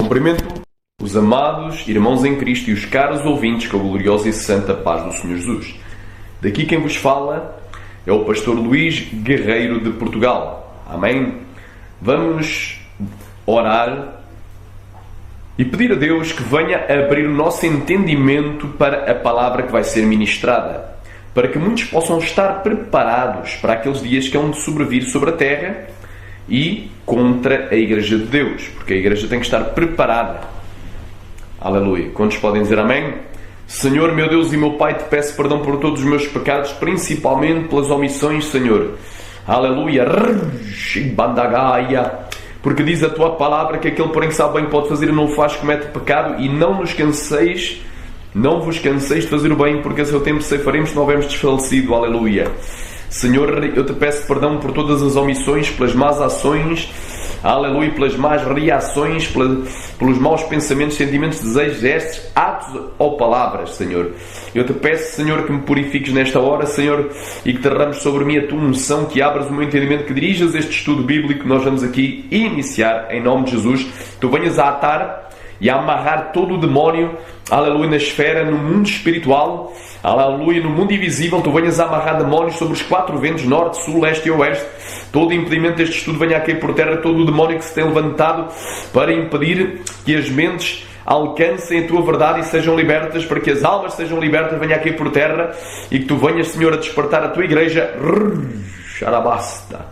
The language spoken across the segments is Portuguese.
Cumprimento os amados irmãos em Cristo e os caros ouvintes com a gloriosa e santa paz do Senhor Jesus. Daqui quem vos fala é o pastor Luís Guerreiro de Portugal. Amém? Vamos orar e pedir a Deus que venha abrir o nosso entendimento para a palavra que vai ser ministrada, para que muitos possam estar preparados para aqueles dias que hão de sobrevir sobre a terra e contra a Igreja de Deus, porque a Igreja tem que estar preparada. Aleluia. Quantos podem dizer amém? Senhor, meu Deus e meu Pai, te peço perdão por todos os meus pecados, principalmente pelas omissões, Senhor. Aleluia. Porque diz a tua palavra que aquele, porém, que sabe bem pode fazer e não o faz, comete pecado, e não vos canseis de fazer o bem, porque a seu tempo ceifaremos se não houvermos desfalecido. Aleluia. Senhor, eu te peço perdão por todas as omissões, pelas más ações, aleluia, pelas más reações, pelos maus pensamentos, sentimentos, desejos, gestos, atos ou palavras, Senhor. Eu te peço, Senhor, que me purifiques nesta hora, Senhor, e que derrames sobre mim a tua unção, que abras o meu entendimento, que dirijas este estudo bíblico que nós vamos aqui iniciar, em nome de Jesus. Tu venhas a atar e a amarrar todo o demónio, aleluia, na esfera, no mundo espiritual, aleluia, no mundo invisível. Tu venhas a amarrar demónios sobre os quatro ventos, norte, sul, leste e oeste. Todo o impedimento deste estudo venha a cair por terra, todo o demónio que se tem levantado para impedir que as mentes alcancem a tua verdade e sejam libertas, para que as almas sejam libertas, venha a cair por terra, e que tu venhas, Senhor, a despertar a tua igreja, xarabasta,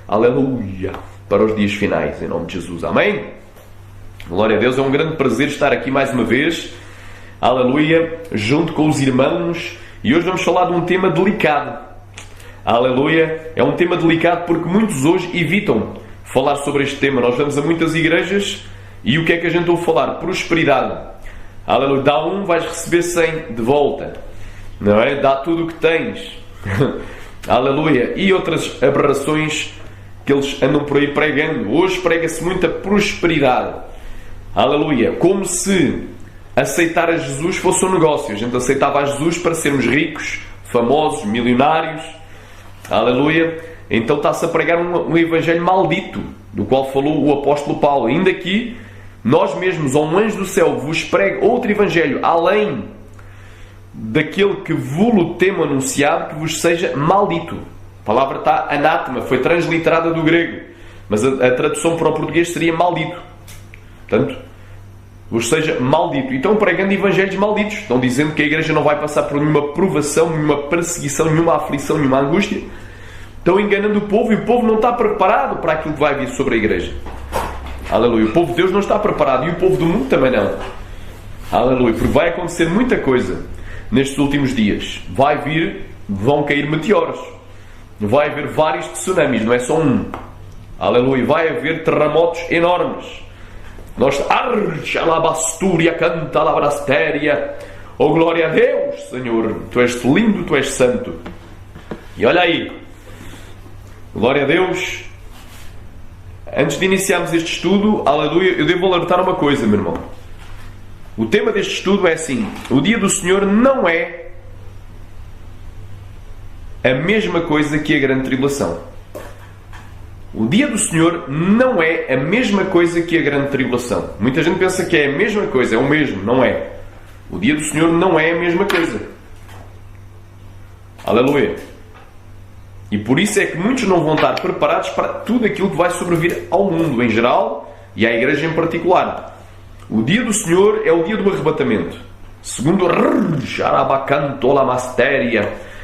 aleluia, para os dias finais, em nome de Jesus, amém? Glória a Deus, é um grande prazer estar aqui mais uma vez, aleluia, junto com os irmãos, e hoje vamos falar de um tema delicado, aleluia. É um tema delicado porque muitos hoje evitam falar sobre este tema. Nós vamos a muitas igrejas e o que é que a gente ouve falar? Prosperidade, aleluia, dá um, vais receber 100 de volta, não é? Dá tudo o que tens, aleluia, e outras aberrações que eles andam por aí pregando. Hoje prega-se muita prosperidade, aleluia, como se aceitar a Jesus fosse um negócio. A gente aceitava a Jesus para sermos ricos, famosos, milionários, aleluia. Então está-se a pregar um evangelho maldito, do qual falou o apóstolo Paulo. Ainda que nós mesmos, ou um anjo do céu, vos pregue outro evangelho, além daquele que vos temo anunciado, que vos seja maldito. A palavra está anátema, foi transliterada do grego, mas a tradução para o português seria maldito. Portanto, vos seja maldito. E estão pregando evangelhos malditos. Estão dizendo que a igreja não vai passar por nenhuma provação, nenhuma perseguição, nenhuma aflição, nenhuma angústia. Estão enganando o povo, e o povo não está preparado para aquilo que vai vir sobre a igreja. Aleluia. O povo de Deus não está preparado, e o povo do mundo também não. Aleluia. Porque vai acontecer muita coisa nestes últimos dias. Vão cair meteoros. Vai haver vários tsunamis, não é só um. Aleluia. Vai haver terremotos enormes. Nós, Archalabastúria, canta labrastéria. Oh, glória a Deus, Senhor. Tu és lindo, tu és santo. E olha aí. Glória a Deus. Antes de iniciarmos este estudo, aleluia, eu devo alertar uma coisa, meu irmão. O tema deste estudo é assim: o dia do Senhor não é a mesma coisa que a grande tribulação. O dia do Senhor não é a mesma coisa que a grande tribulação. Muita gente pensa que é a mesma coisa, é o mesmo, não é. O dia do Senhor não é a mesma coisa. Aleluia. E por isso é que muitos não vão estar preparados para tudo aquilo que vai sobrevir ao mundo em geral e à igreja em particular. O dia do Senhor é o dia do arrebatamento. Segundo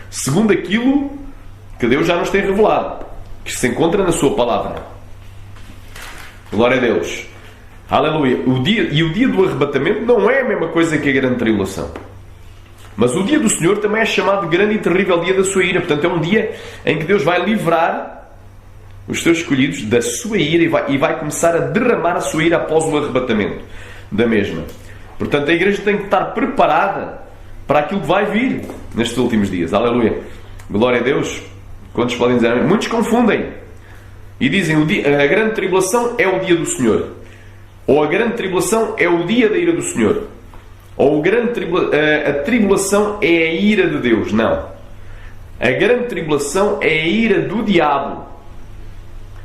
segundo aquilo que Deus já nos tem revelado, que se encontra na sua palavra. Glória a Deus. Aleluia. O dia do arrebatamento não é a mesma coisa que a grande tribulação. Mas o dia do Senhor também é chamado de grande e terrível dia da sua ira. Portanto, é um dia em que Deus vai livrar os seus escolhidos da sua ira e vai começar a derramar a sua ira após o arrebatamento da mesma. Portanto, a igreja tem que estar preparada para aquilo que vai vir nestes últimos dias. Aleluia. Glória a Deus. Quantos podem dizer amém? Muitos confundem e dizem a grande tribulação é o dia do Senhor, ou a grande tribulação é o dia da ira do Senhor, ou a tribulação é a ira de Deus. Não. A grande tribulação é a ira do diabo.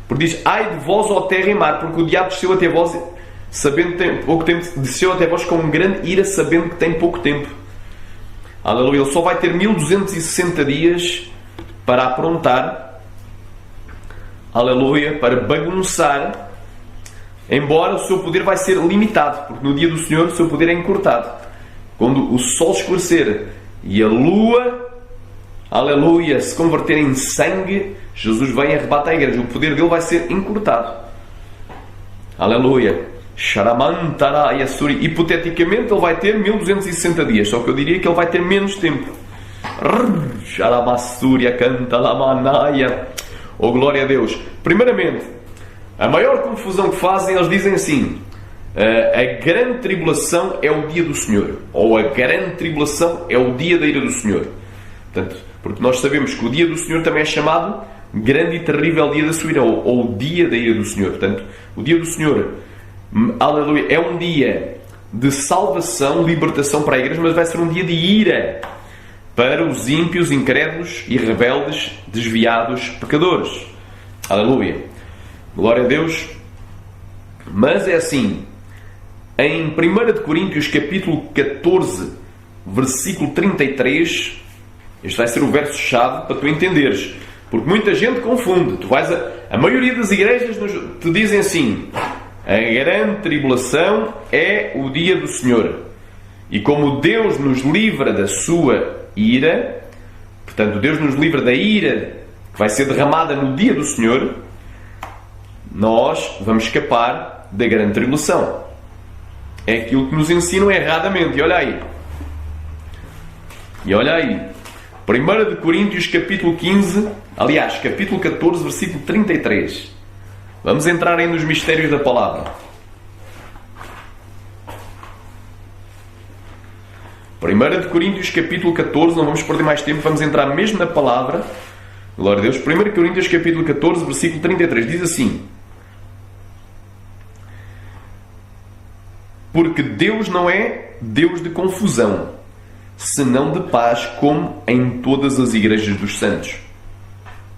Porque diz: ai de vós, ó terra e mar, porque o diabo desceu até vós sabendo que tem pouco tempo, desceu até vós com grande ira, sabendo que tem pouco tempo. Aleluia. Ele só vai ter 1260 dias para aprontar, aleluia, para bagunçar, embora o seu poder vai ser limitado, porque no dia do Senhor o seu poder é encurtado. Quando o sol escurecer e a lua, aleluia, se converter em sangue, Jesus vem e arrebata a igreja. O poder dele vai ser encurtado. Aleluia. Sharamantara Yasuri. Hipoteticamente ele vai ter 1260 dias, só que eu diria que ele vai ter menos tempo. Sharamasuria canta lamanaya. Oh, glória a Deus. Primeiramente, a maior confusão que fazem, eles dizem assim: a grande tribulação é o dia do Senhor, ou a grande tribulação é o dia da ira do Senhor. Portanto, porque nós sabemos que o dia do Senhor também é chamado grande e terrível dia da sua ira, ou o dia da ira do Senhor. Portanto, o dia do Senhor, aleluia, é um dia de salvação, libertação para a igreja, mas vai ser um dia de ira para os ímpios, incrédulos e rebeldes, desviados, pecadores. Aleluia. Glória a Deus. Mas é assim, em 1 Coríntios capítulo 14, versículo 33, este vai ser o verso-chave para tu entenderes, porque muita gente confunde. Tu vais a maioria das igrejas te dizem assim: a grande tribulação é o dia do Senhor, e como Deus nos livra da sua ira, portanto Deus nos livra da ira que vai ser derramada no dia do Senhor, nós vamos escapar da grande tribulação. É aquilo que nos ensinam erradamente. E olha aí. 1 Coríntios capítulo 15, aliás, capítulo 14, versículo 33. Vamos entrar aí nos mistérios da palavra. 1 Coríntios capítulo 14, não vamos perder mais tempo, vamos entrar mesmo na palavra. Glória a Deus. 1 Coríntios capítulo 14, versículo 33, diz assim: porque Deus não é Deus de confusão, senão de paz, como em todas as igrejas dos santos.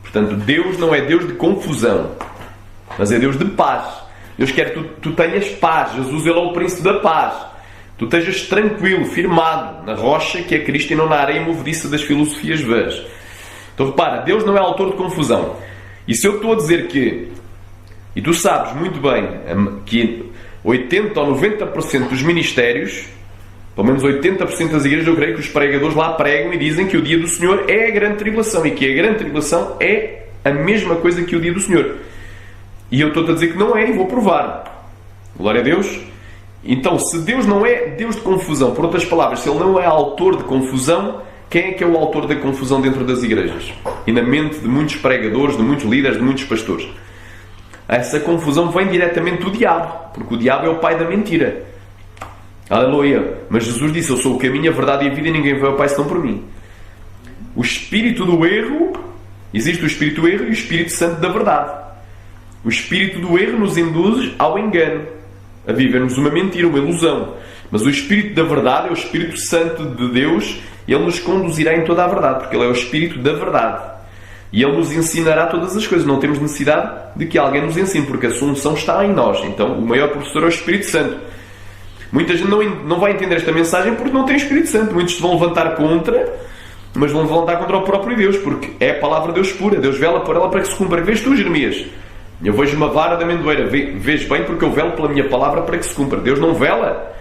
Portanto, Deus não é Deus de confusão, mas é Deus de paz. Deus quer que tu tenhas paz. Jesus, Ele é o príncipe da paz. Tu estejas tranquilo, firmado na rocha que é Cristo e não na areia movediça das filosofias vãs. Então repara, Deus não é autor de confusão. E se eu estou a dizer que, e tu sabes muito bem que 80 ou 90% dos ministérios, pelo menos 80% das igrejas, eu creio que os pregadores lá pregam e dizem que o dia do Senhor é a grande tribulação, e que a grande tribulação é a mesma coisa que o dia do Senhor. E eu estou a dizer que não é, e vou provar. Glória a Deus. Então, se Deus não é Deus de confusão, por outras palavras, se Ele não é autor de confusão, quem é que é o autor da confusão dentro das igrejas? E na mente de muitos pregadores, de muitos líderes, de muitos pastores. Essa confusão vem diretamente do diabo, porque o diabo é o pai da mentira. Aleluia. Mas Jesus disse: eu sou o caminho, a verdade e a vida, e ninguém vai ao Pai senão por mim. O espírito do erro, existe o espírito do erro e o Espírito Santo da verdade. O espírito do erro nos induz ao engano, a vivermos uma mentira, uma ilusão. Mas o espírito da verdade é o Espírito Santo de Deus, e Ele nos conduzirá em toda a verdade, porque Ele é o espírito da verdade. E Ele nos ensinará todas as coisas. Não temos necessidade de que alguém nos ensine, porque a solução está em nós. Então, o maior professor é o Espírito Santo. Muita gente não vai entender esta mensagem porque não tem o Espírito Santo. Muitos se vão levantar contra, mas vão levantar contra o próprio Deus, porque é a palavra de Deus pura. Deus vela por ela para que se cumpra. Vês tu, Jeremias? Eu vejo uma vara de amendoeira. Vês bem, porque eu velo pela minha palavra para que se cumpra. Deus não vela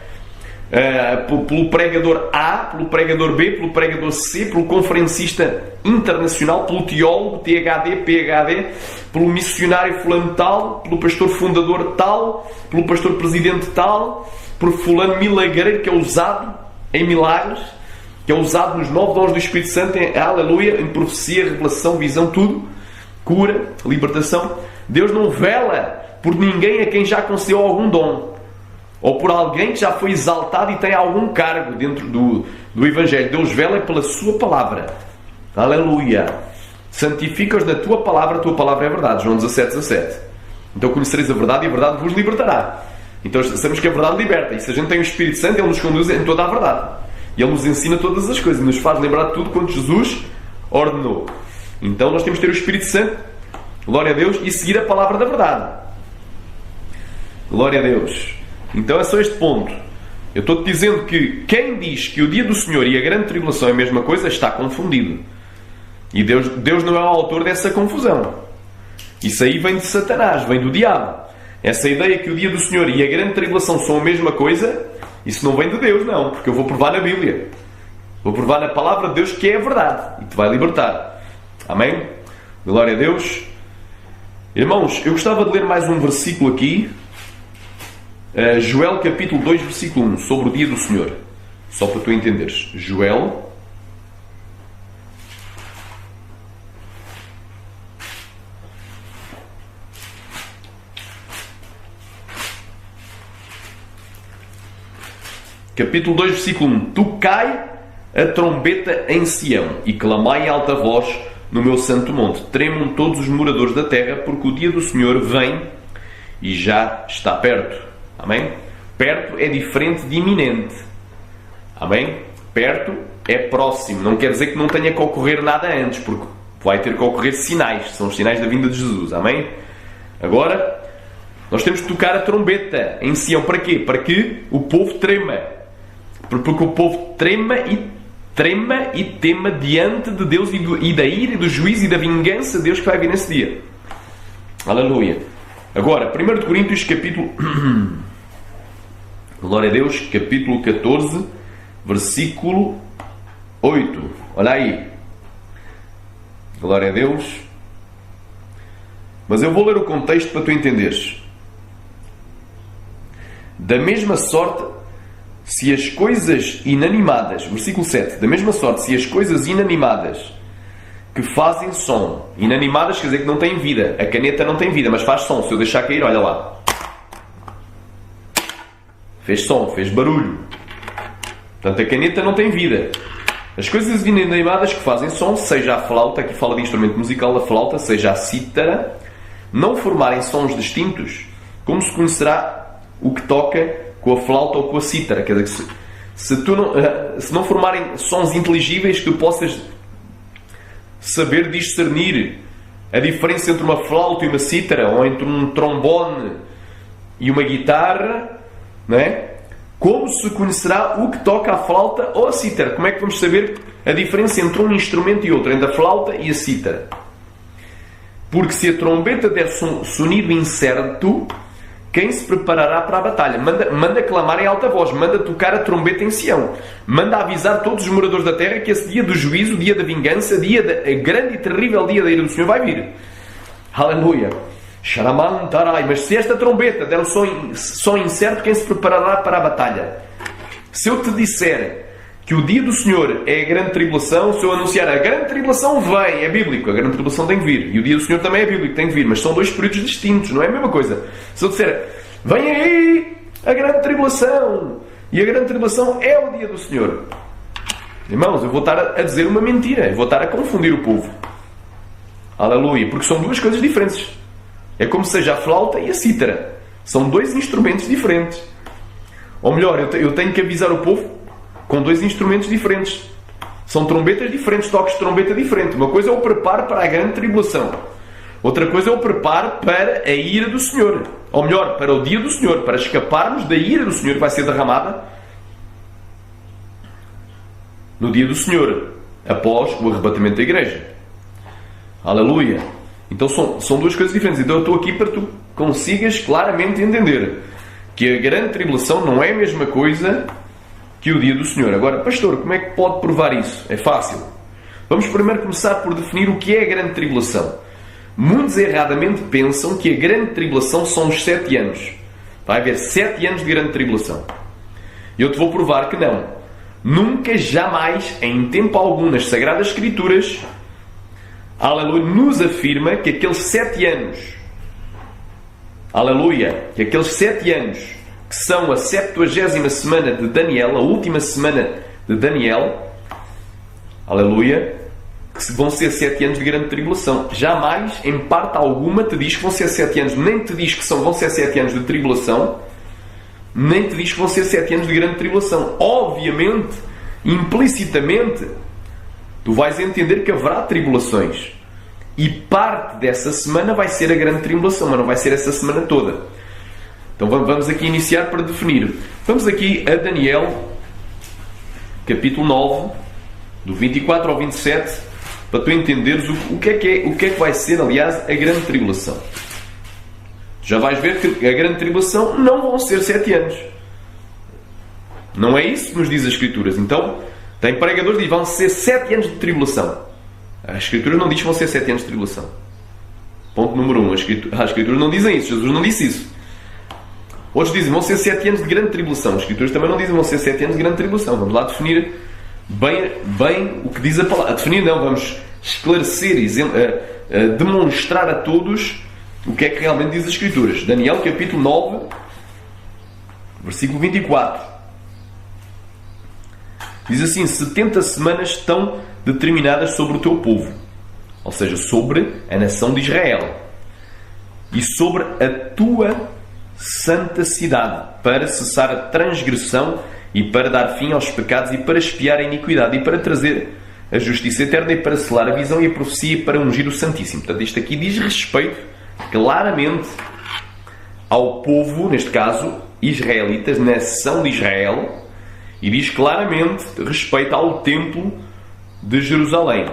pelo pregador A, pelo pregador B, pelo pregador C, pelo conferencista internacional, pelo teólogo, THD, PHD, pelo missionário fulano tal, pelo pastor fundador tal, pelo pastor presidente tal, por fulano milagreiro, que é usado em milagres, que é usado nos 9 dons do Espírito Santo, aleluia, em profecia, revelação, visão, tudo, cura, libertação. Deus não vela por ninguém a quem já concedeu algum dom, ou por alguém que já foi exaltado e tem algum cargo dentro do Evangelho. Deus vela pela sua palavra. Aleluia. Santifica-os na tua palavra, a tua palavra é verdade. João 17:17. Então conhecereis a verdade e a verdade vos libertará. Então sabemos que a verdade liberta. E se a gente tem o Espírito Santo, Ele nos conduz em toda a verdade. E Ele nos ensina todas as coisas. Nos faz lembrar de tudo quanto Jesus ordenou. Então nós temos que ter o Espírito Santo, glória a Deus, e seguir a palavra da verdade. Glória a Deus. Então é só este ponto. Eu estou-te dizendo que quem diz que o dia do Senhor e a grande tribulação é a mesma coisa está confundido. E Deus não é o autor dessa confusão. Isso aí vem de Satanás, vem do diabo. Essa ideia que o dia do Senhor e a grande tribulação são a mesma coisa, isso não vem de Deus, não. Porque eu vou provar na Bíblia. Vou provar na palavra de Deus que é a verdade. E te vai libertar. Amém? Glória a Deus. Irmãos, eu gostava de ler mais um versículo aqui. Joel capítulo 2, versículo 1. Sobre o dia do Senhor. Só para tu entenderes. Joel capítulo 2, versículo 1. Tocai a trombeta em Sião e clamai em alta voz no meu santo monte. Tremam todos os moradores da terra, porque o dia do Senhor vem e já está perto. Amém? Perto é diferente de iminente. Amém? Perto é próximo. Não quer dizer que não tenha que ocorrer nada antes, porque vai ter que ocorrer sinais. São os sinais da vinda de Jesus. Amém? Agora, nós temos que tocar a trombeta em Sião. Para quê? Para que o povo trema. Porque o povo trema e tema diante de Deus e da ira e do juízo e da vingança de Deus que vai vir nesse dia. Aleluia. Agora, 1 de Coríntios capítulo glória a Deus, capítulo 14, versículo 8. Olha aí. Glória a Deus. Mas eu vou ler o contexto para tu entenderes. Da mesma sorte, se as coisas inanimadas, versículo 7, da mesma sorte, se as coisas inanimadas que fazem som, inanimadas quer dizer que não têm vida, a caneta não tem vida, mas faz som, se eu deixar cair, olha lá, fez som, fez barulho, portanto a caneta não tem vida. As coisas inanimadas que fazem som, seja a flauta, aqui fala de instrumento musical, a flauta, seja a cítara, não formarem sons distintos, como se conhecerá o que toca com a flauta ou com a cítara. Quer dizer, se não formarem sons inteligíveis que tu possas saber discernir a diferença entre uma flauta e uma cítara, ou entre um trombone e uma guitarra, não é? Como se conhecerá o que toca a flauta ou a cítara? Como é que vamos saber a diferença entre um instrumento e outro, entre a flauta e a cítara? Porque se a trombeta der sonido incerto, quem se preparará para a batalha? Manda clamar em alta voz, manda tocar a trombeta em Sião, manda avisar todos os moradores da terra que esse dia do juízo, dia da vingança, grande e terrível dia da ira do Senhor vai vir. Aleluia. Xaramantarai. Mas se esta trombeta der um som incerto, quem se preparará para a batalha? Se eu te disser que o dia do Senhor é a grande tribulação, se eu anunciar a grande tribulação vem, é bíblico, a grande tribulação tem que vir, e o dia do Senhor também é bíblico, tem que vir, mas são dois períodos distintos, não é a mesma coisa. Se eu disser, vem aí a grande tribulação, e a grande tribulação é o dia do Senhor, irmãos, eu vou estar a dizer uma mentira, eu vou estar a confundir o povo. Aleluia, porque são duas coisas diferentes. É como seja a flauta e a cítara, são dois instrumentos diferentes. Ou melhor, eu tenho que avisar o povo com dois instrumentos diferentes. São trombetas diferentes, toques de trombeta diferente. Uma coisa é o preparo para a grande tribulação. Outra coisa é o preparo para a ira do Senhor. Ou melhor, para o dia do Senhor. Para escaparmos da ira do Senhor que vai ser derramada no dia do Senhor, após o arrebatamento da igreja. Aleluia. Então são duas coisas diferentes. Então eu estou aqui para que tu consigas claramente entender que a grande tribulação não é a mesma coisa que o dia do Senhor. Agora, pastor, como é que pode provar isso? É fácil. Vamos primeiro começar por definir o que é a grande tribulação. Muitos erradamente pensam que a grande tribulação são os 7 anos. Vai haver 7 anos de grande tribulação. E eu te vou provar que não. Nunca, jamais, em tempo algum, nas Sagradas Escrituras, aleluia, nos afirma que aqueles 7 anos, aleluia, que aqueles 7 anos que são a 70ª semana de Daniel, a última semana de Daniel, aleluia, que vão ser 7 anos de grande tribulação. Jamais, em parte alguma, te diz que vão ser 7 anos, nem te diz que vão ser 7 anos de tribulação, nem te diz que vão ser 7 anos de grande tribulação. Obviamente, implicitamente, tu vais entender que haverá tribulações. E parte dessa semana vai ser a grande tribulação, mas não vai ser essa semana toda. Então vamos aqui iniciar para definir. Vamos aqui a Daniel, capítulo 9, do 24 ao 27, para tu entenderes o que é que vai ser, aliás, a grande tribulação. Já vais ver que a grande tribulação não vão ser 7 anos. Não é isso que nos diz as Escrituras. Então, tem pregadores que dizem vão ser 7 anos de tribulação. As Escrituras não dizem que vão ser 7 anos de tribulação. Ponto número 1. As Escrituras não dizem isso. Jesus não disse isso. Outros dizem vão ser 7 anos de grande tribulação. As Escrituras também não dizem vão ser 7 anos de grande tribulação. Vamos lá definir bem o que diz a palavra. A definir não, vamos esclarecer e demonstrar a todos o que é que realmente diz as Escrituras. Daniel capítulo 9, versículo 24. Diz assim: 70 semanas estão determinadas sobre o teu povo, ou seja, sobre a nação de Israel, e sobre a tua santa cidade, para cessar a transgressão e para dar fim aos pecados e para expiar a iniquidade e para trazer a justiça eterna e para selar a visão e a profecia e para ungir o Santíssimo. Portanto, isto aqui diz respeito claramente ao povo, neste caso, israelitas, nação de Israel, e diz claramente respeito ao templo de Jerusalém.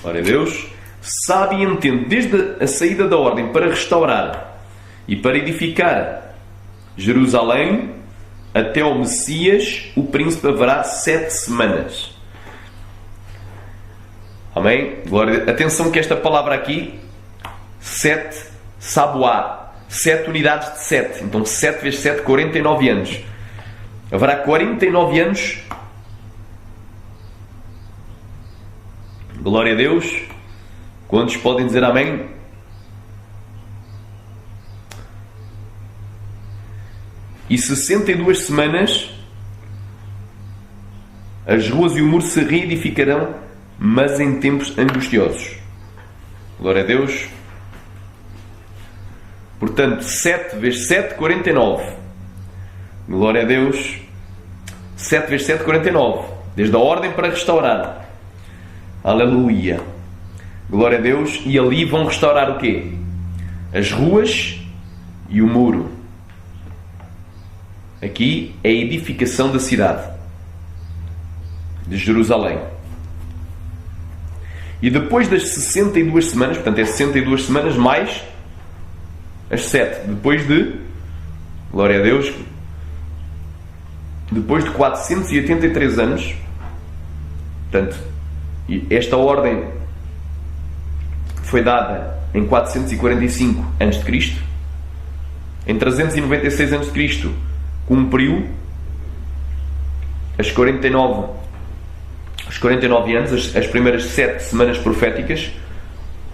Ora, Deus sabe e entende desde a saída da ordem para restaurar e para edificar Jerusalém até ao Messias, o príncipe, haverá 7 semanas. Amém? Glória. Atenção que esta palavra aqui, 7 saboá, 7 unidades de 7. Então 7 vezes 7, 49 anos. Haverá 49 anos. Glória a Deus. Quantos podem dizer amém? E 62 semanas as ruas e o muro se reedificarão, mas em tempos angustiosos. Glória a Deus. Portanto, 7 vezes 7, 49. Glória a Deus. 7 vezes 7, 49. Desde a ordem para restaurar. Aleluia. Glória a Deus. E ali vão restaurar o quê? As ruas e o muro. Aqui é a edificação da cidade de Jerusalém. E depois das 62 semanas, portanto é 62 semanas mais as 7. Depois de, glória a Deus, depois de 483 anos, portanto, esta ordem foi dada em 445 a.C., em 396 a.C. cumpriu os 49 anos, as primeiras 7 semanas proféticas,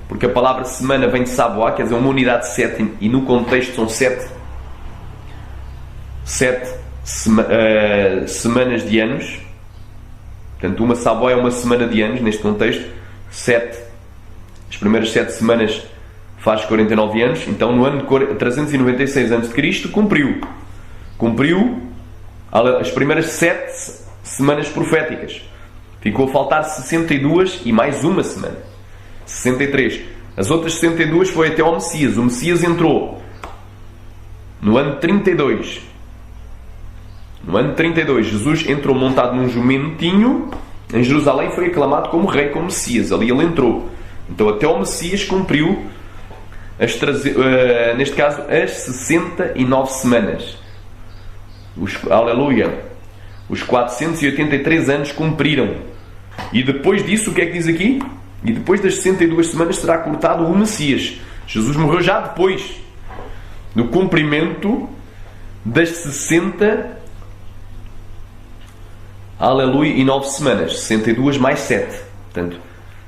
porque a palavra semana vem de saboá, quer dizer, uma unidade de 7, e no contexto são 7 semanas de anos. Portanto, uma saboá é uma semana de anos, neste contexto. As primeiras 7 semanas faz 49 anos. Então, no ano de 396 a.C., cumpriu as primeiras 7 semanas proféticas. Ficou a faltar 62 e mais uma semana. 63. As outras 62 foi até ao Messias. O Messias entrou no ano 32. No ano 32, Jesus entrou montado num jumentinho em Jerusalém e foi aclamado como rei, como Messias. Ali ele entrou. Então até ao Messias cumpriu, neste caso, as 69 semanas. Aleluia! Os 483 anos cumpriram. E depois disso, o que é que diz aqui? E depois das 62 semanas será cortado o Messias. Jesus morreu já depois do cumprimento das 60 aleluia, e 9 semanas. 62 mais 7. Portanto,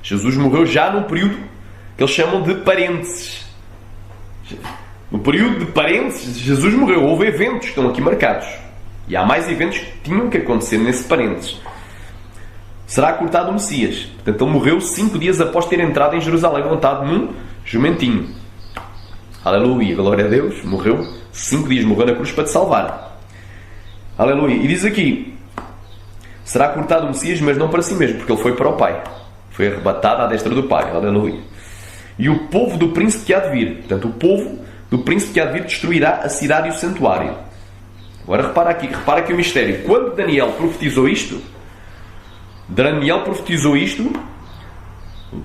Jesus morreu já no período que eles chamam de parênteses. No período de parênteses, Jesus morreu. Houve eventos que estão aqui marcados. E há mais eventos que tinham que acontecer nesse parênteses. Será cortado o Messias. Portanto, ele morreu 5 dias após ter entrado em Jerusalém, montado num jumentinho. Aleluia, glória a Deus. Morreu 5 dias, morreu na cruz para te salvar. Aleluia. E diz aqui: será cortado o Messias, mas não para si mesmo, porque ele foi para o Pai. Foi arrebatado à destra do Pai. Aleluia. E o povo do príncipe que há de vir. Portanto, o povo que o príncipe que há de vir destruirá a cidade e o santuário. Agora repara aqui o mistério. Quando Daniel profetizou isto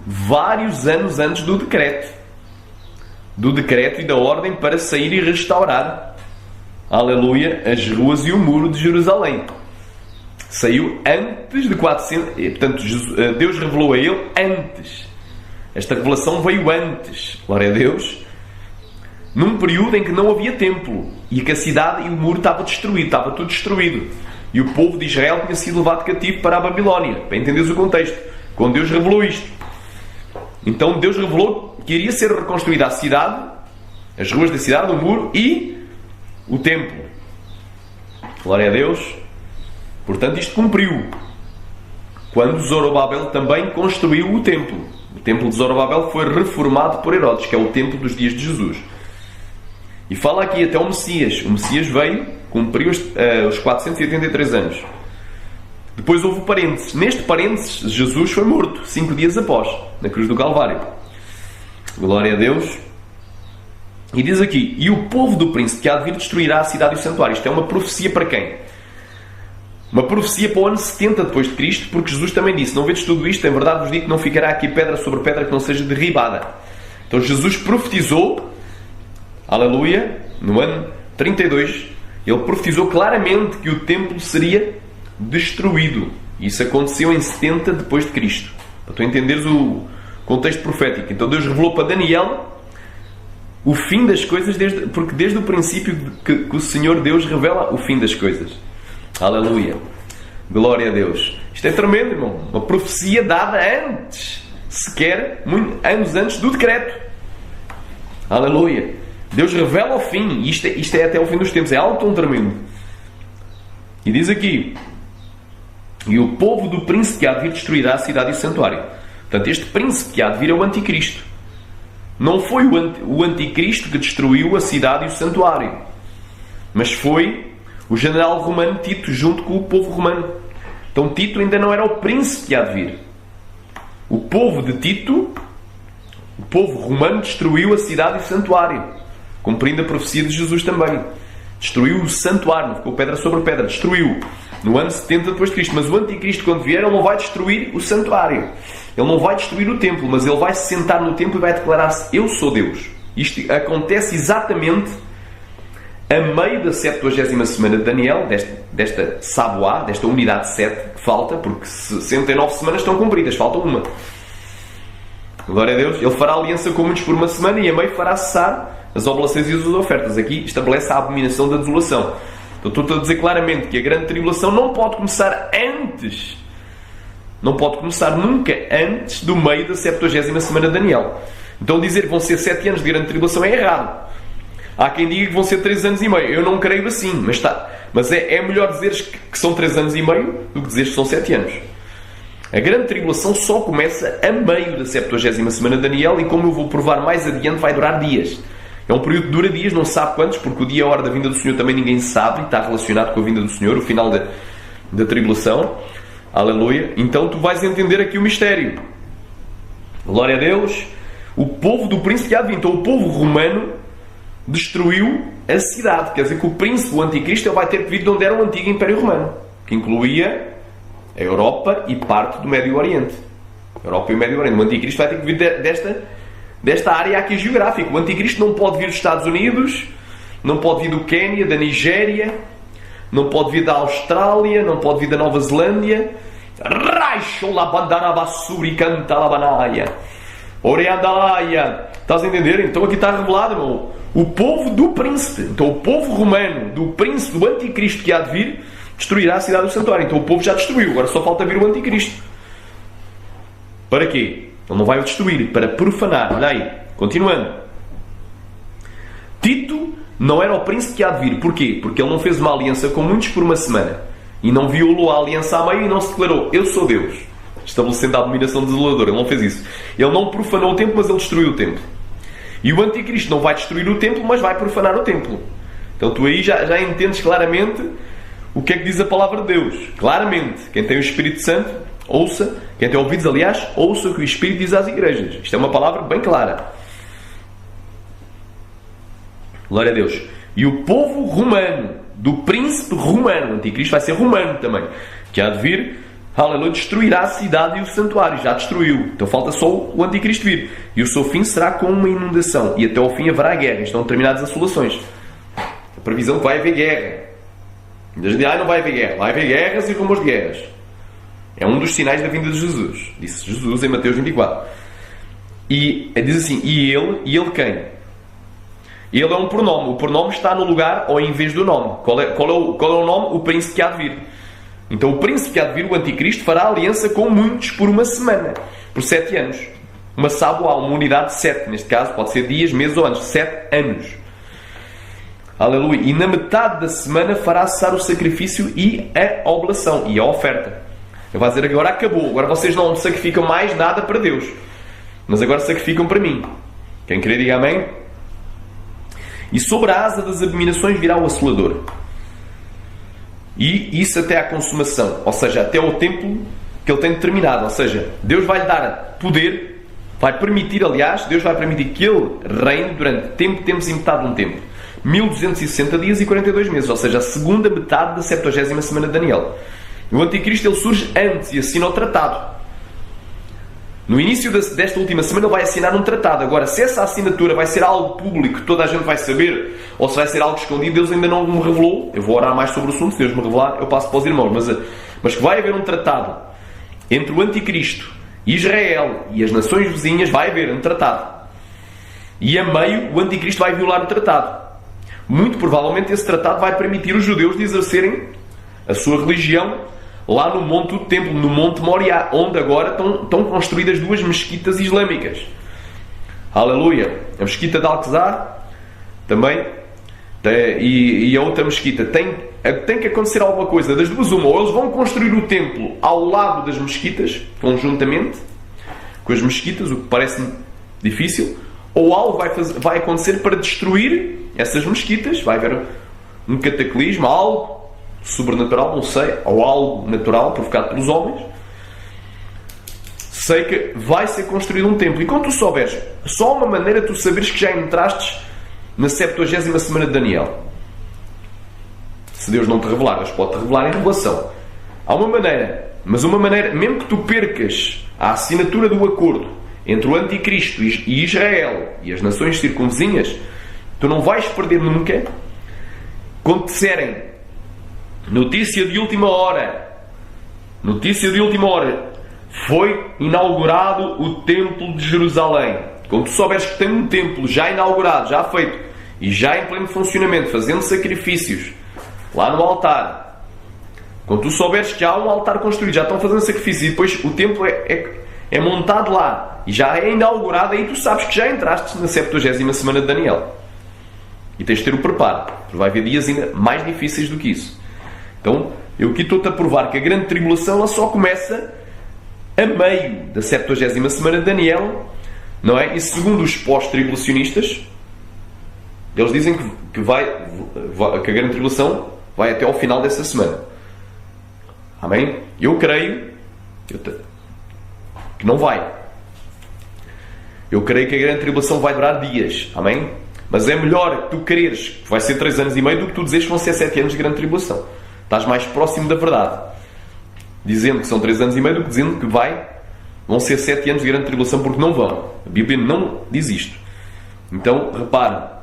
vários anos antes do decreto e da ordem para sair e restaurar, aleluia, as ruas e o muro de Jerusalém. Saiu antes de 400, portanto Deus revelou a ele antes. Esta revelação veio antes, glória a Deus, num período em que não havia templo e que a cidade e o muro estava tudo destruído, e o povo de Israel tinha sido levado cativo para a Babilónia, para entenderes o contexto, quando Deus revelou isto. Então Deus revelou que iria ser reconstruída a cidade, as ruas da cidade, o muro e o templo. Glória a Deus. Portanto, isto cumpriu quando Zorobabel também construiu o templo. O templo de Zorobabel foi reformado por Herodes, que é o templo dos dias de Jesus. E fala aqui até o Messias. O Messias veio, cumpriu os 483 anos. Depois houve parênteses. Neste parênteses, Jesus foi morto 5 dias após, na cruz do Calvário. Glória a Deus. E diz aqui: e o povo do príncipe que há de vir destruirá a cidade e o santuário. Isto é uma profecia para quem? Uma profecia para o ano 70 depois de Cristo, porque Jesus também disse: não vedes tudo isto? Em verdade vos digo que não ficará aqui pedra sobre pedra que não seja derribada. Então Jesus profetizou, aleluia, no ano 32, ele profetizou claramente que o templo seria destruído. Isso aconteceu em 70 depois de Cristo, para tu entenderes o contexto profético. Então Deus revelou para Daniel o fim das coisas, porque desde o princípio que o Senhor Deus revela o fim das coisas. Aleluia, glória a Deus. Isto é tremendo, irmão. Uma profecia dada antes, sequer anos antes do decreto. Aleluia. Deus revela o fim. Isto é até o fim dos tempos. É algo tão tremendo. E diz aqui: e o povo do príncipe que há de vir destruirá a cidade e o santuário. Portanto, este príncipe que há de vir é o anticristo. Não foi o anticristo que destruiu a cidade e o santuário, mas foi o general romano Tito, junto com o povo romano. Então Tito ainda não era o príncipe que há de vir. O povo de Tito, o povo romano, destruiu a cidade e o santuário, cumprindo a profecia de Jesus também. Destruiu o santuário, não ficou pedra sobre pedra, destruiu no ano 70 depois de Cristo. Mas o anticristo, quando vier, ele não vai destruir o santuário, ele não vai destruir o templo, mas ele vai se sentar no templo e vai declarar-se: eu sou Deus. Isto acontece exatamente a meio da 70ª semana de Daniel, desta Saboá, desta unidade 7 que falta, porque 69 semanas estão cumpridas, falta uma. Glória a Deus. Ele fará aliança com muitos por uma semana e a meio fará cessar as oblações e as ofertas. Aqui estabelece a abominação da desolação. Então estou a dizer claramente que a grande tribulação não pode começar antes, não pode começar nunca antes do meio da 70ª semana de Daniel. Então dizer que vão ser 7 anos de grande tribulação é errado. Há quem diga que vão ser 3 anos e meio. Eu não creio assim, mas é melhor dizeres que são 3 anos e meio do que dizeres que são 7 anos. A grande tribulação só começa a meio da 70ª semana de Daniel e, como eu vou provar mais adiante, vai durar dias. É um período que dura dias, não se sabe quantos, porque o dia e a hora da vinda do Senhor também ninguém sabe, e está relacionado com a vinda do Senhor, o final da tribulação. Aleluia. Então tu vais entender aqui o mistério. Glória a Deus. O povo do príncipe que há de vir. Então o povo romano destruiu a cidade. Quer dizer que o príncipe, o anticristo, ele vai ter que vir de onde era o antigo Império Romano, que incluía a Europa e parte do Médio Oriente. A Europa e o Médio Oriente. O anticristo vai ter que vir desta área aqui geográfica. O anticristo não pode vir dos Estados Unidos, não pode vir do Quênia, da Nigéria, não pode vir da Austrália, não pode vir da Nova Zelândia. Estás a entender? Então aqui está revelado, irmão, o povo do príncipe. Então o povo romano, do príncipe, do anticristo que há de vir, destruirá a cidade do santuário. Então o povo já destruiu, agora só falta vir o anticristo. Para quê? Ele não vai o destruir, para profanar. Olha aí, continuando. Tito não era o príncipe que há de vir. Porquê? Porque ele não fez uma aliança com muitos por uma semana e não violou a aliança à meio e não se declarou: eu sou Deus, estabelecendo a abominação desoladora. Ele não fez isso. Ele não profanou o templo, mas ele destruiu o templo. E o anticristo não vai destruir o templo, mas vai profanar o templo. Então tu aí já entendes claramente o que é que diz a palavra de Deus. Claramente. Quem tem o Espírito Santo, ouça. Quem tem ouvidos, aliás, ouça o que o Espírito diz às igrejas. Isto é uma palavra bem clara. Glória a Deus. E o povo romano, do príncipe romano, o anticristo vai ser romano também, que há de vir, aleluia, destruirá a cidade e o santuário. Já destruiu. Então falta só o anticristo vir. E o seu fim será como uma inundação. E até ao fim haverá guerra. Estão determinadas assolações. A previsão que vai haver guerra. Não vai haver guerra. Vai haver guerras e rumores de guerras. É um dos sinais da vinda de Jesus. Disse Jesus em Mateus 24. E diz assim, e ele quem? Ele é um pronome. O pronome está no lugar ou em vez do nome. Qual é o nome? O príncipe que há de vir. Então o príncipe que há de vir, o anticristo, fará aliança com muitos por uma semana. Por 7 anos. Uma sábua, uma unidade de 7. Neste caso pode ser dias, meses ou anos. 7 anos. Aleluia. E na metade da semana fará cessar o sacrifício e a oblação. E a oferta. Ele vai dizer, agora acabou. Agora vocês não sacrificam mais nada para Deus. Mas agora sacrificam para mim. Quem querer diga amém? E sobre a asa das abominações virá o assolador. E isso até à consumação. Ou seja, até ao tempo que ele tem determinado. Ou seja, Deus vai lhe dar poder. Vai permitir, aliás, Deus vai permitir que ele reine durante tempos e metade de um tempo. 1260 dias e 42 meses. Ou seja, a segunda metade da 70ª semana de Daniel. O anticristo ele surge antes e assina o tratado. No início desta última semana ele vai assinar um tratado. Agora, se essa assinatura vai ser algo público que toda a gente vai saber, ou se vai ser algo escondido, Deus ainda não me revelou. Eu vou orar mais sobre o assunto, se Deus me revelar, eu passo para os irmãos. Mas que vai haver um tratado entre o anticristo, Israel e as nações vizinhas, vai haver um tratado. E a meio o anticristo vai violar o tratado. Muito provavelmente esse tratado vai permitir os judeus de exercerem a sua religião lá no Monte do Templo, no Monte Moriá, onde agora estão construídas 2 mesquitas islâmicas. Aleluia! A mesquita de Al-Aqsa também, e a outra mesquita. Tem que acontecer alguma coisa, das duas uma. Ou eles vão construir o templo ao lado das mesquitas, conjuntamente, com as mesquitas, o que parece difícil, ou algo vai acontecer para destruir essas mesquitas. Vai haver um cataclismo, algo sobrenatural, não sei, ou algo natural provocado pelos homens. Sei que vai ser construído um templo. E quando tu souberes, só uma maneira de tu saberes que já entraste na 70ª semana de Daniel. Se Deus não te revelar, Deus pode te revelar em revelação. Há uma maneira, mas uma maneira, mesmo que tu percas a assinatura do acordo entre o anticristo e Israel e as nações circunvizinhas, tu não vais perder nunca quando te disserem notícia de última hora, foi inaugurado o Templo de Jerusalém. Quando tu souberes que tem um templo já inaugurado, já feito, e já em pleno funcionamento, fazendo sacrifícios lá no altar, quando tu souberes que há um altar construído, já estão fazendo sacrifícios, e depois o templo é montado lá, e já é inaugurado, aí tu sabes que já entraste na 70ª semana de Daniel. E tens de ter o preparo, porque vai haver dias ainda mais difíceis do que isso. Então, eu aqui estou-te a provar que a grande tribulação ela só começa a meio da 70ª semana de Daniel, não é? E segundo os pós-tribulacionistas, eles dizem que a grande tribulação vai até ao final dessa semana. Amém? Eu creio que não vai. Eu creio que a grande tribulação vai durar dias. Amém? Mas é melhor que tu creres que vai ser 3 anos e meio do que tu dizeres que vão ser 7 anos de grande tribulação. Estás mais próximo da verdade dizendo que são 3 anos e meio do que dizendo que vão ser 7 anos de grande tribulação, porque não vão. A Bíblia não diz isto. Então, repara.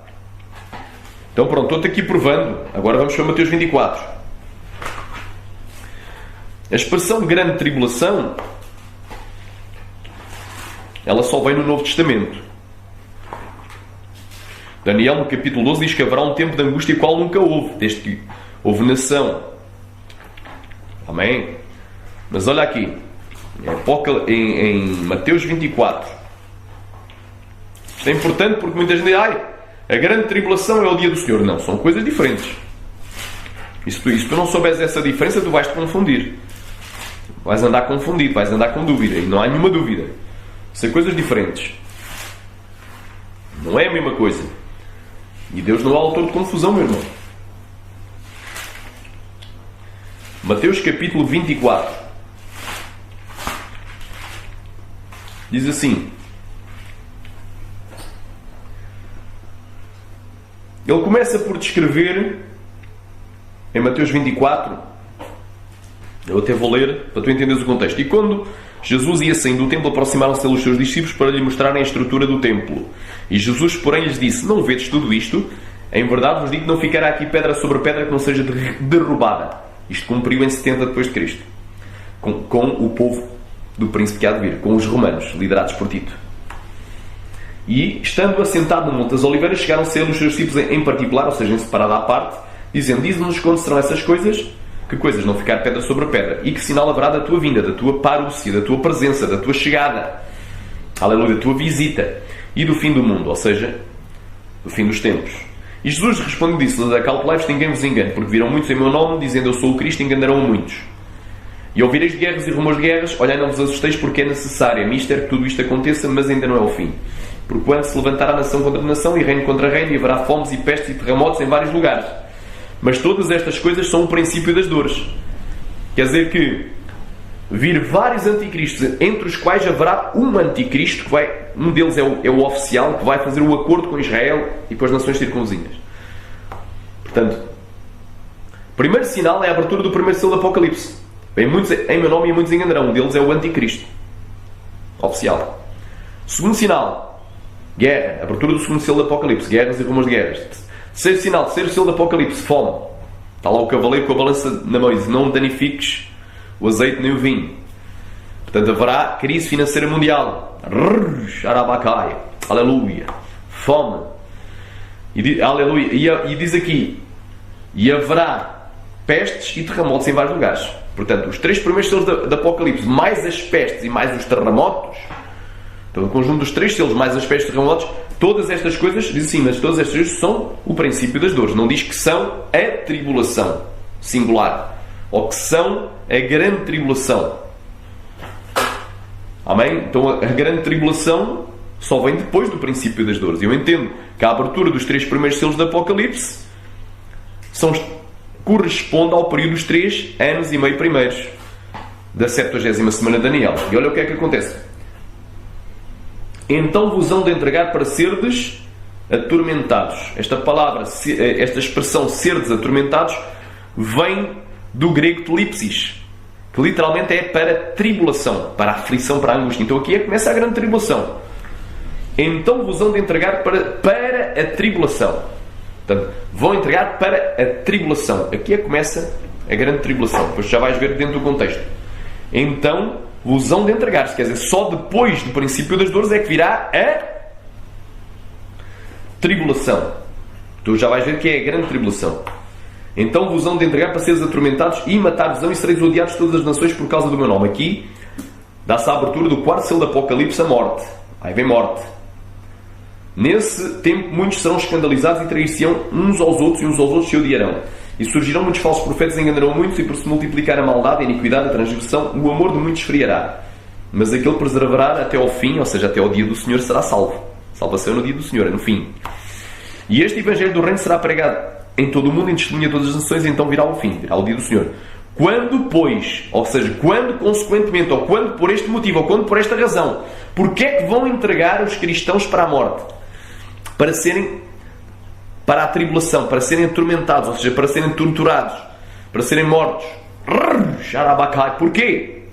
Então pronto, estou-te aqui provando. Agora vamos para Mateus 24. A expressão de grande tribulação, ela só vem no Novo Testamento. Daniel, no capítulo 12, diz que haverá um tempo de angústia qual nunca houve, desde que houve nação. Amém? Mas olha aqui, em Mateus 24. Isto é importante porque muita gente diz, a grande tribulação é o dia do Senhor. Não, são coisas diferentes. E se tu não souberes essa diferença, tu vais-te confundir. Vais andar confundido, vais andar com dúvida. E não há nenhuma dúvida. São coisas diferentes. Não é a mesma coisa. E Deus não é autor de confusão, meu irmão. Mateus capítulo 24. Diz assim. ele começa por descrever, em Mateus 24, eu até vou ler, para tu entenderes o contexto. E quando Jesus ia saindo do templo, aproximaram-se dele os seus discípulos para lhe mostrarem a estrutura do templo. E Jesus, porém, lhes disse: não vedes tudo isto? Em verdade vos digo que não ficará aqui pedra sobre pedra que não seja derrubada. Isto cumpriu em 70 depois de Cristo. Com o povo do príncipe que há de vir, com os romanos, liderados por Tito. E, estando assentado no Monte das Oliveiras, chegaram-se a ele os seus discípulos em particular, ou seja, em separada à parte, dizendo: diz-nos quando serão essas coisas, que coisas não ficar pedra sobre pedra, e que sinal haverá da tua vinda, da tua parúcia, da tua presença, da tua chegada, aleluia, da tua visita, e do fim do mundo, ou seja, do fim dos tempos. E Jesus respondeu e disse-lhes: acautelai-vos, ninguém vos engane, porque virão muitos em meu nome, dizendo eu sou o Cristo, e enganarão muitos. E ouvireis de guerras e rumores de guerras, olhai, não vos assusteis, porque é necessário, é mister que tudo isto aconteça, mas ainda não é o fim. Porque quando se levantará nação contra nação, e reino contra reino, e haverá fomes e pestes e terremotos em vários lugares. Mas todas estas coisas são o princípio das dores. Quer dizer que vir vários anticristos, entre os quais haverá um anticristo, que vai, um deles é o oficial, que vai fazer o acordo com Israel e com as nações circunvizinhas. Portanto, o primeiro sinal é a abertura do primeiro selo do Apocalipse. Vem muitos em meu nome e muitos enganarão. Um deles é o anticristo oficial. Segundo sinal, guerra. Abertura do segundo selo do Apocalipse. Guerras e rumores de guerras. Terceiro sinal, terceiro selo do Apocalipse, fome. Está lá o cavaleiro com a balança na mão e diz: não danifiques o azeite nem o vinho. Portanto, haverá crise financeira mundial. Arabacai. Aleluia. Fome. Aleluia. E diz aqui: e haverá pestes e terremotos em vários lugares. Portanto, os três primeiros selos do Apocalipse, mais as pestes e mais os terremotos, então o conjunto dos três selos, mais as pestes e terremotos, todas estas coisas, diz assim, mas todas estas coisas são o princípio das dores. Não diz que são a tribulação singular, ou que são a grande tribulação. Amém? Então a grande tribulação só vem depois do princípio das dores. E eu entendo que a abertura dos três primeiros selos do Apocalipse corresponde ao período dos 3 anos e meio primeiros da 70ª semana de Daniel. E olha o que é que acontece. Então vos hão de entregar para serdes atormentados. Esta palavra, esta expressão serdes atormentados, vem do grego telipsis, que literalmente é para tribulação, para aflição, para a angústia. Então aqui começa a grande tribulação. Então vos hão de entregar para a tribulação. Portanto, vão entregar para a tribulação. Aqui começa a grande tribulação. Depois já vais ver dentro do contexto. Então vos hão de entregar-se. Quer dizer, só depois do princípio das dores é que virá a tribulação. Tu já vais ver que é a grande tribulação. Então vos hão de entregar para seres atormentados e matar-vos-ão e sereis odiados de todas as nações por causa do meu nome. Aqui dá-se a abertura do quarto selo do Apocalipse, a morte. Aí vem morte. Nesse tempo muitos serão escandalizados e trair-se-ão uns aos outros, e uns aos outros se odiarão. E surgirão muitos falsos profetas e enganarão muitos, e por se multiplicar a maldade, a iniquidade, a transgressão, o amor de muitos esfriará. Mas aquele que perseverar até ao fim, ou seja, até ao dia do Senhor, será salvo. Salvação no dia do Senhor, é no fim. E este Evangelho do Reino será pregado em todo o mundo, em testemunha a todas as nações, e então virá o fim, virá o dia do Senhor. Quando, pois, ou seja, quando consequentemente, ou quando por este motivo, ou quando por esta razão, porque é que vão entregar os cristãos para a morte? Para a tribulação, para serem atormentados, ou seja, para serem torturados, para serem mortos. Porquê?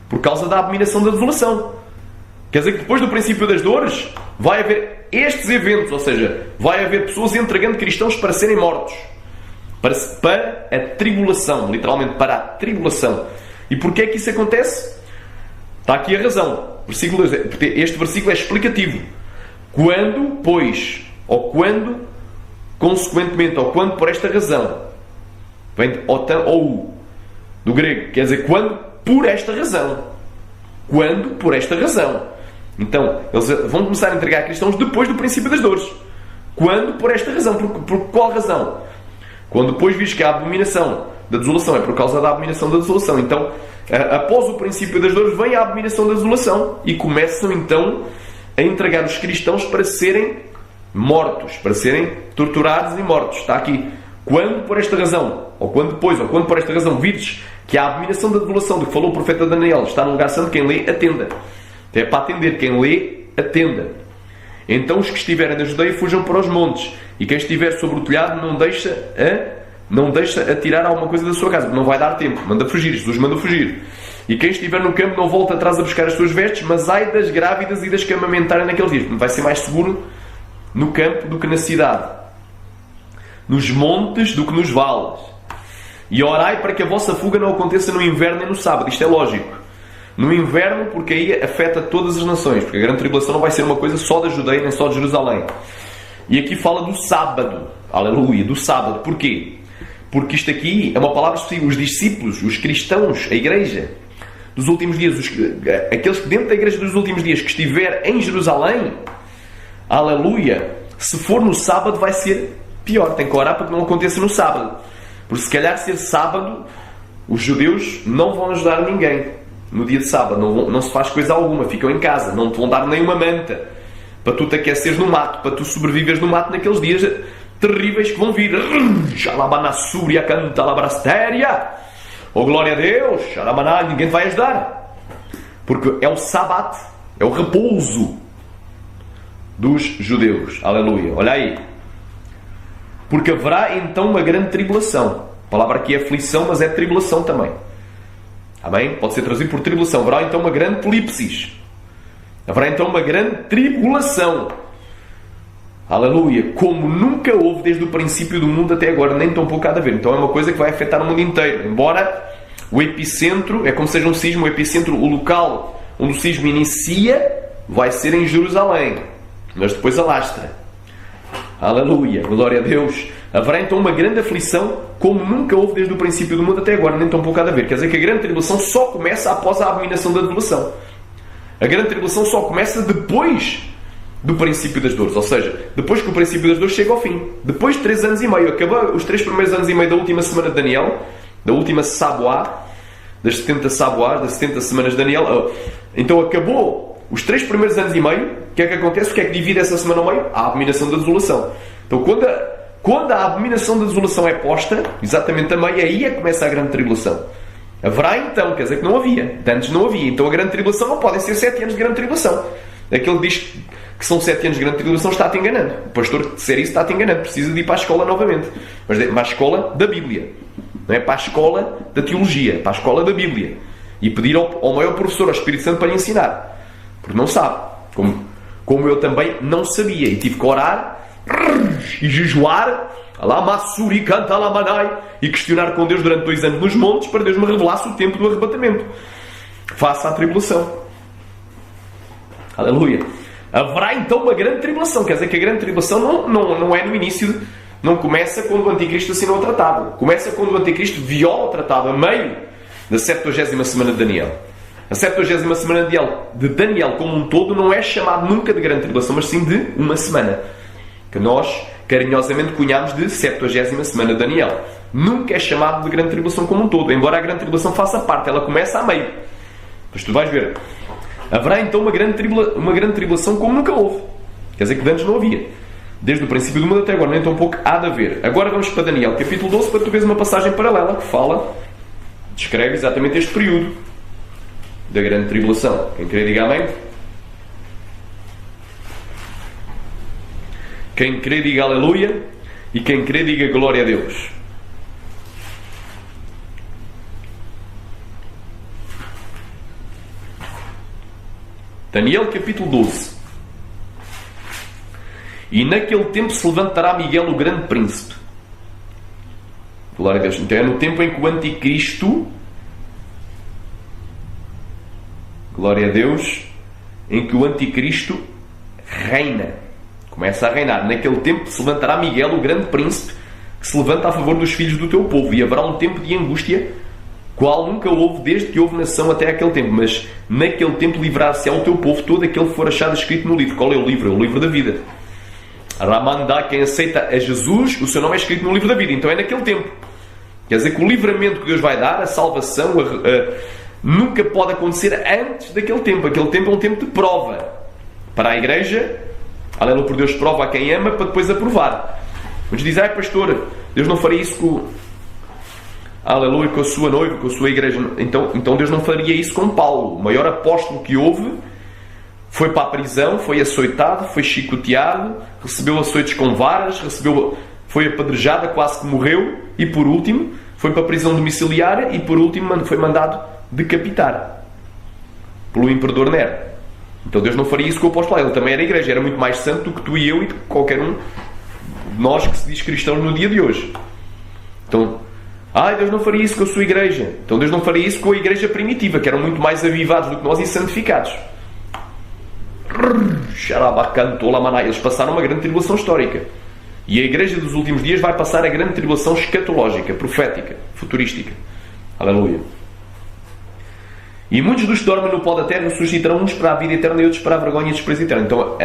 Por causa da abominação da desolação. Quer dizer que depois do princípio das dores vai haver estes eventos, ou seja, vai haver pessoas entregando cristãos para serem mortos. Para a tribulação, literalmente para a tribulação. E porquê é que isso acontece? Está aqui a razão. Este versículo é explicativo. Quando, pois, ou quando, consequentemente, ou quando por esta razão, vem de ou do grego, quer dizer, quando por esta razão. Quando por esta razão. Então, eles vão começar a entregar cristãos depois do princípio das dores. Quando por esta razão. Por qual razão? Quando depois vês que a abominação da desolação é por causa da abominação da desolação. Então, após o princípio das dores, vem a abominação da desolação. E começam, então, a entregar os cristãos para serem mortos, para serem torturados e mortos. Está aqui. Quando por esta razão, ou quando depois, ou quando por esta razão vires que a abominação da desolação do que falou o profeta Daniel está num lugar santo, quem lê, atenda. É para atender. Quem lê, atenda. Então os que estiverem na Judeia fujam para os montes, E quem estiver sobre o telhado não deixa atirar alguma coisa da sua casa, porque não vai dar tempo. Manda fugir, Jesus manda fugir. E quem estiver no campo não volta atrás a buscar as suas vestes, mas ai das grávidas e das que amamentarem naqueles dias. Vai ser mais seguro no campo do que na cidade, nos montes do que nos vales. E orai para que a vossa fuga não aconteça no inverno nem no sábado. Isto é lógico. No inverno, porque aí afeta todas as nações, porque a grande tribulação não vai ser uma coisa só da Judeia nem só de Jerusalém. E aqui fala do sábado. Aleluia, do sábado. Porquê? Porque isto aqui é uma palavra específica. Os discípulos, os cristãos, a igreja dos últimos dias, aqueles que dentro da igreja dos últimos dias que estiver em Jerusalém, aleluia, se for no sábado vai ser pior. Tem que orar para que não aconteça no sábado. Porque se calhar ser sábado, os judeus não vão ajudar ninguém no dia de sábado. Não se faz coisa alguma. Ficam em casa. Não te vão dar nem uma manta para tu te aqueceres no mato, para tu sobreviveres no mato naqueles dias terríveis que vão vir. Xalabanassúria canta labrastéria. Oh, glória a Deus! Xalamaná, ninguém te vai ajudar. Porque é o sábado, é o repouso dos judeus. Aleluia. Olha aí. Porque haverá então uma grande tribulação. A palavra aqui é aflição, mas é tribulação também. Amém? Pode ser traduzido por tribulação. Haverá então uma grande telipsis. Haverá então uma grande tribulação. Aleluia. Como nunca houve desde o princípio do mundo até agora, nem tão pouco há de haver. Então é uma coisa que vai afetar o mundo inteiro. Embora o epicentro, é como seja um sismo, o epicentro, o local onde o sismo inicia, vai ser em Jerusalém. Mas depois alastra. Aleluia. Glória a Deus. Haverá então uma grande aflição, como nunca houve desde o princípio do mundo até agora, nem tão pouco há de haver. Quer dizer que a grande tribulação só começa após a abominação da desolação. A grande tribulação só começa depois do princípio das dores. Ou seja, depois que o princípio das dores chega ao fim. Depois de 3 anos e meio. Acabou os 3 primeiros anos e meio da última semana de Daniel, da última Saboá, das 70 Saboás, das 70 semanas de Daniel. Então acabou os 3 primeiros anos e meio. O que é que acontece? O que é que divide essa semana ao meio? A abominação da desolação. Então quando a abominação da desolação é posta, exatamente a meio, aí é que começa a grande tribulação. Haverá então, quer dizer que não havia. De antes não havia. Então a grande tribulação não podem ser 7 anos de grande tribulação. Aquele que diz que são 7 anos de grande tribulação está-te enganando. O pastor que disser isso está-te enganando. Precisa de ir para a escola novamente. Mas para a escola da Bíblia. Não é para a escola da teologia. Para a escola da Bíblia. E pedir ao maior professor, ao Espírito Santo, para lhe ensinar. Porque não sabe. Como eu também não sabia. E tive que orar e jejuar, e questionar com Deus durante 2 anos nos montes para Deus me revelasse o tempo do arrebatamento. Faça a tribulação. Aleluia. Haverá então uma grande tribulação. Quer dizer que a grande tribulação não é no início, não começa quando o Anticristo assinou o tratado. Começa quando o Anticristo viola o tratado, a meio da 70ª semana de Daniel. A 70ª semana de Daniel como um todo não é chamado nunca de grande tribulação, mas sim de uma semana. Que nós carinhosamente cunhamos de 70ª semana de Daniel. Nunca é chamado de grande tribulação como um todo, embora a grande tribulação faça parte, ela começa a meio. Mas tu vais ver. Haverá então uma grande tribulação como nunca houve. Quer dizer que de antes não havia. Desde o princípio do mundo até agora, nem tão pouco há de haver. Agora vamos para Daniel, capítulo 12, para tu veres uma passagem paralela que descreve exatamente este período da grande tribulação. Quem crê, diga amém. Quem crê, diga aleluia. E quem crê, diga glória a Deus. Daniel capítulo 12. E naquele tempo se levantará Miguel, o grande príncipe. Glória a Deus. Então é no tempo em que o Anticristo, glória a Deus, em que o Anticristo reina. Começa a reinar. Naquele tempo se levantará Miguel, o grande príncipe, que se levanta a favor dos filhos do teu povo. E haverá um tempo de angústia, qual nunca houve desde que houve nação até aquele tempo. Mas naquele tempo livrar-se ao teu povo todo aquele que for achado escrito no livro. Qual é o livro? É o livro da vida. Ramandá, quem aceita a Jesus, o seu nome é escrito no livro da vida. Então é naquele tempo. Quer dizer que o livramento que Deus vai dar, a salvação, nunca pode acontecer antes daquele tempo. Aquele tempo é um tempo de prova. Para a igreja, aleluia, por Deus prova a quem ama para depois aprovar. Muitos dizem, pastor, Deus não faria isso com a sua noiva, com a sua igreja. Então Deus não faria isso com Paulo. O maior apóstolo que houve foi para a prisão, foi açoitado, foi chicoteado, recebeu açoites com varas, foi apedrejado, quase que morreu, e por último foi para a prisão domiciliária e por último foi mandado decapitar pelo imperador Nero. Então Deus não faria isso com o apóstolo. Ele também era igreja, era muito mais santo do que tu e eu e qualquer um de nós que se diz cristão no dia de hoje. Então, Deus não faria isso com a sua igreja. Então Deus não faria isso com a igreja primitiva, que eram muito mais avivados do que nós e santificados. Eles passaram uma grande tribulação histórica. E a igreja dos últimos dias vai passar a grande tribulação escatológica, profética, futurística. Aleluia. E muitos dos que dormem no pó da terra ressuscitarão, uns para a vida eterna e outros para a vergonha e desprezo eterno. Então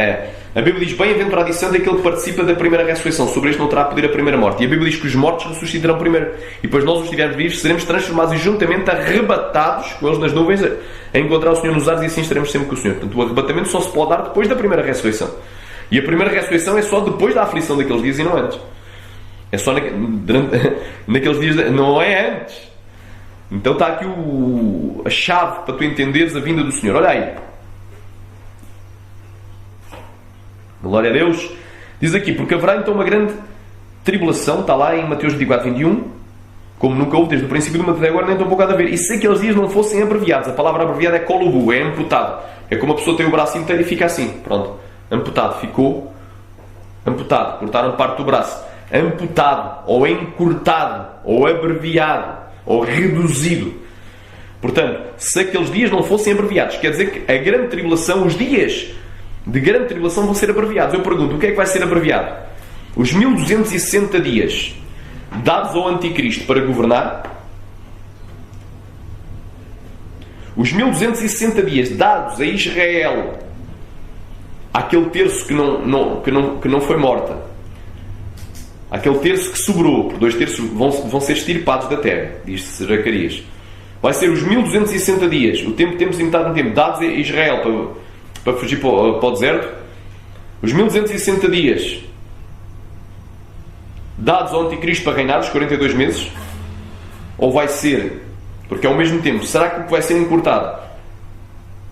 a Bíblia diz: bem-aventurado e santo aquele que participa da primeira ressurreição. Sobre este não terá poder a primeira morte. E a Bíblia diz que os mortos ressuscitarão primeiro. E depois nós, os estivermos vivos, seremos transformados e juntamente arrebatados com eles nas nuvens a encontrar o Senhor nos ares, e assim estaremos sempre com o Senhor. Portanto, o arrebatamento só se pode dar depois da primeira ressurreição. E a primeira ressurreição é só depois da aflição daqueles dias e não antes. É só naqueles dias, não é antes. Então está aqui a chave para tu entenderes a vinda do Senhor. Olha aí. Glória a Deus. Diz aqui: porque haverá então uma grande tribulação, está lá em Mateus 24, 21, como nunca houve desde o princípio do mundo até agora, nem tão pouco há de haver. E se aqueles dias não fossem abreviados, a palavra abreviada é kolubu, é amputado. É como a pessoa tem o braço inteiro e fica assim, pronto, amputado, ficou amputado, cortaram parte do braço. Amputado, ou encurtado, ou abreviado, ou reduzido. Portanto, se aqueles dias não fossem abreviados, quer dizer que a grande tribulação, os dias de grande tribulação vão ser abreviados. Eu pergunto, o que é que vai ser abreviado? Os 1260 dias dados ao Anticristo para governar? Os 1260 dias dados a Israel, àquele terço que não foi morta, aquele terço que sobrou, por 2 terços vão ser extirpados da terra, diz-se Zacarias. Vai ser os 1260 dias, o tempo que temos limitado no tempo, dados a Israel para fugir para o deserto. Os 1260 dias dados ao Anticristo para reinar os 42 meses? Ou vai ser, porque ao mesmo tempo, será que o que vai ser encurtado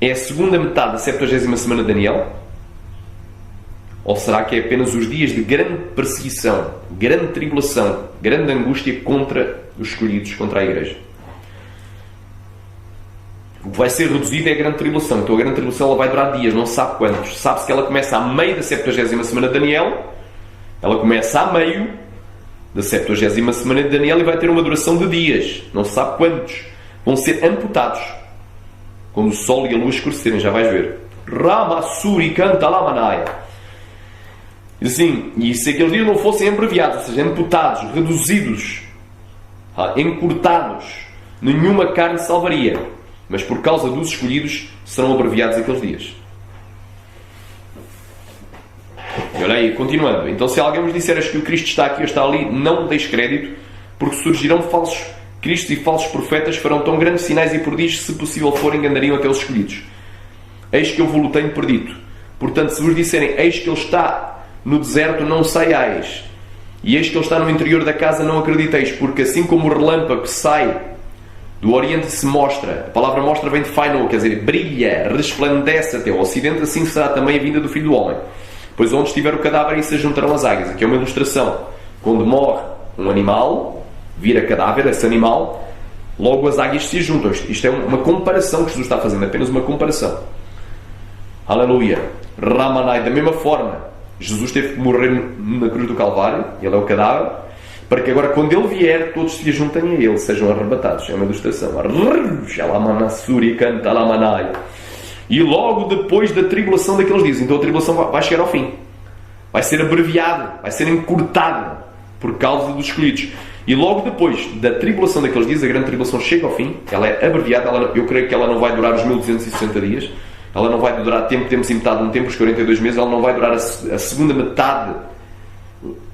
é a segunda metade da 70ª semana de Daniel? Ou será que é apenas os dias de grande perseguição, grande tribulação, grande angústia contra os escolhidos, contra a igreja? O que vai ser reduzido é a grande tribulação. Então a grande tribulação ela vai durar dias, não se sabe quantos. Sabe-se que ela começa a meio da 70ª semana de Daniel. Ela começa a meio da 70ª semana de Daniel e vai ter uma duração de dias. Não se sabe quantos. Vão ser amputados quando o sol e a lua escurecerem, já vais ver. Rama Suri canta Lamanai. Diz assim: e se aqueles dias não fossem abreviados, ou seja, amputados, reduzidos, encurtados, nenhuma carne salvaria, mas por causa dos escolhidos serão abreviados aqueles dias. E olha aí, continuando. Então, se alguém nos disseres que o Cristo está aqui ou está ali, não deis crédito, porque surgirão falsos cristos e falsos profetas, farão tão grandes sinais e prodígios, se possível for, enganariam até os escolhidos. Eis que eu vos tenho predito. Portanto, se vos disserem: eis que ele está no deserto, não saiais, e eis que ele está no interior da casa, não acrediteis, porque assim como o relâmpago que sai do Oriente se mostra, a palavra mostra vem de faino, quer dizer, brilha, resplandece até ao Ocidente, assim será também a vinda do Filho do Homem. Pois onde estiver o cadáver, aí se juntarão as águias. Aqui é uma ilustração. Quando morre um animal, vira cadáver, esse animal, logo as águias se juntam. Isto é uma comparação que Jesus está fazendo, apenas uma comparação. Aleluia. Ramanai, da mesma forma, Jesus teve que morrer na cruz do Calvário, ele é o cadáver, para que agora, quando ele vier, todos se juntem a ele, sejam arrebatados. É uma ilustração. E logo depois da tribulação daqueles dias, então a tribulação vai chegar ao fim. Vai ser abreviada, vai ser encurtada por causa dos escolhidos. E logo depois da tribulação daqueles dias, a grande tribulação chega ao fim. Ela é abreviada, eu creio que ela não vai durar os 1260 dias. Ela não vai durar temos metade de um tempo, os 42 meses. Ela não vai durar a segunda metade,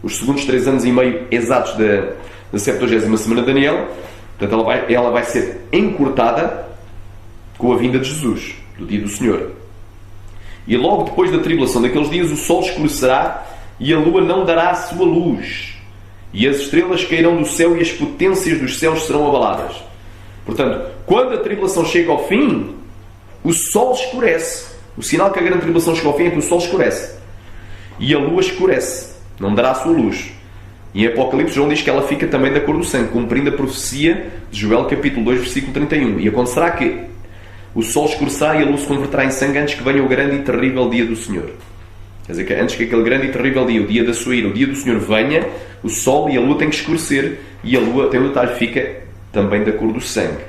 os segundos 3 anos e meio exatos da 70ª semana de Daniel. Portanto, ela vai ser encurtada com a vinda de Jesus, do dia do Senhor. E logo depois da tribulação daqueles dias, o sol escurecerá e a lua não dará a sua luz, e as estrelas cairão do céu e as potências dos céus serão abaladas. Portanto, quando a tribulação chega ao fim, o sol escurece. O sinal que a grande tribulação chegou ao fim é que o sol escurece. E a lua escurece. Não dará a sua luz. E em Apocalipse, João diz que ela fica também da cor do sangue, cumprindo a profecia de Joel, capítulo 2, versículo 31. E acontecerá que o sol escurecerá e a luz se converterá em sangue antes que venha o grande e terrível dia do Senhor. Quer dizer, que antes que aquele grande e terrível dia, o dia da sua ira, o dia do Senhor venha, o sol e a lua têm que escurecer, e a lua, tem um detalhe, fica também da cor do sangue.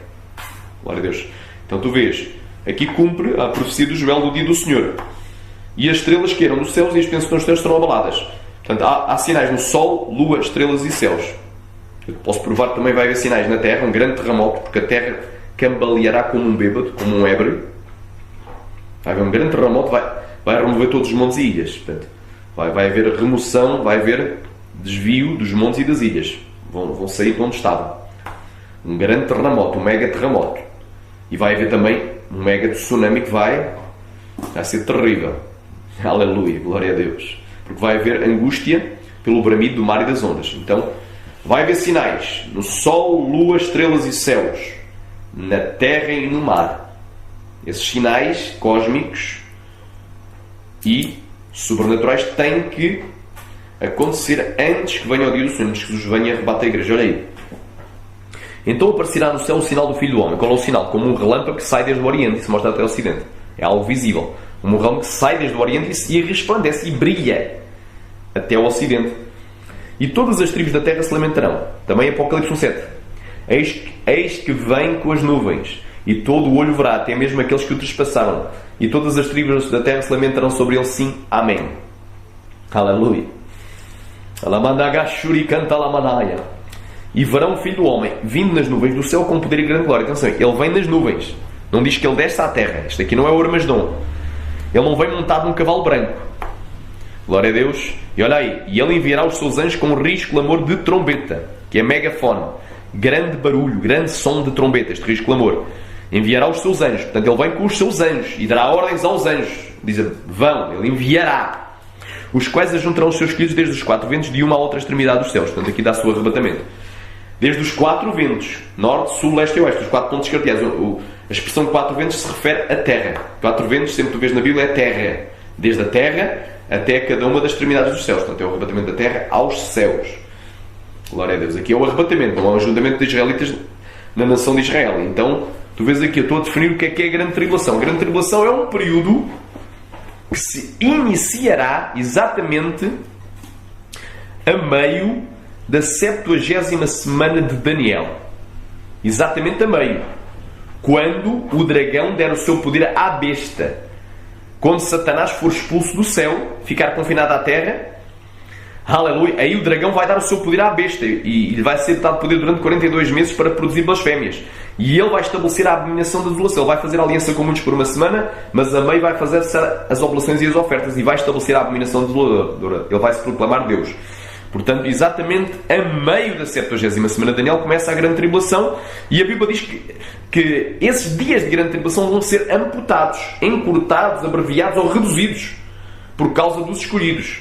Glória a Deus. Então tu vês, aqui cumpre a profecia do Joel do dia do Senhor. E as estrelas que eram nos céus e as bênçãos dos céus serão abaladas. Portanto, há sinais no sol, lua, estrelas e céus. Eu posso provar que também vai haver sinais na terra, um grande terremoto, porque a terra cambaleará como um bêbado, como um ébrio. Vai haver um grande terremoto, vai remover todos os montes e ilhas. Portanto, vai haver remoção, vai haver desvio dos montes e das ilhas. Vão sair de onde estavam. Um grande terremoto, um mega terremoto. E vai haver também um mega tsunami que vai ser terrível. Aleluia, glória a Deus. Porque vai haver angústia pelo bramido do mar e das ondas. Então, vai haver sinais no sol, lua, estrelas e céus, na terra e no mar. Esses sinais cósmicos e sobrenaturais têm que acontecer antes que venha o dia do Senhor, antes que Jesus venha e arrebate a igreja. Olha aí. Então aparecerá no céu o sinal do Filho do Homem. Qual é o sinal? Como um relâmpago que sai desde o Oriente e se mostra até o Ocidente. É algo visível. Como um relâmpago que sai desde o Oriente e resplandece e brilha até o Ocidente. E todas as tribos da terra se lamentarão. Também Apocalipse 1:7. Eis que vem com as nuvens, e todo o olho verá, até mesmo aqueles que o trespassaram. E todas as tribos da terra se lamentarão sobre ele, sim. Amém. Aleluia. Alamandagashuri canta lamanaya. E verão o Filho do Homem vindo nas nuvens do céu com poder e grande glória. Atenção, ele vem nas nuvens. Não diz que ele desce à terra. Isto aqui não é o Armagedon. Ele não vem montado num cavalo branco. Glória a Deus. E olha aí. E ele enviará os seus anjos com um rijo clamor de trombeta, que é megafone. Grande barulho, grande som de trombetas, de rijo clamor. Enviará os seus anjos. Portanto, ele vem com os seus anjos e dará ordens aos anjos. Diz, vão, ele enviará. Os quais ajuntarão os seus filhos desde os 4 ventos de uma a outra extremidade dos céus. Portanto, aqui dá o seu arrebatamento. Desde os 4 ventos, norte, sul, leste e oeste, os 4 pontos cardeais. A expressão 4 ventos se refere à terra. 4 ventos, sempre que tu vês na Bíblia, é terra. Desde a terra até cada uma das extremidades dos céus. Portanto, é o arrebatamento da terra aos céus. Glória a Deus. Aqui é o arrebatamento, não é o ajuntamento de israelitas na nação de Israel. Então, tu vês aqui, eu estou a definir o que é a grande tribulação. A grande tribulação é um período que se iniciará exatamente a meio da 70ª semana de Daniel. Exatamente a meio. Quando o dragão der o seu poder à besta. Quando Satanás for expulso do céu, ficar confinado à terra, aleluia, aí o dragão vai dar o seu poder à besta e lhe vai ser dado poder durante 42 meses para produzir blasfémias. E ele vai estabelecer a abominação da desolação. Ele vai fazer aliança com muitos por uma semana, mas a meio vai fazer as oblações e as ofertas e vai estabelecer a abominação desoladora. Ele vai se proclamar Deus. Portanto, exatamente a meio da 70ª semana de Daniel começa a grande tribulação e a Bíblia diz que esses dias de grande tribulação vão ser amputados, encurtados, abreviados ou reduzidos por causa dos escolhidos.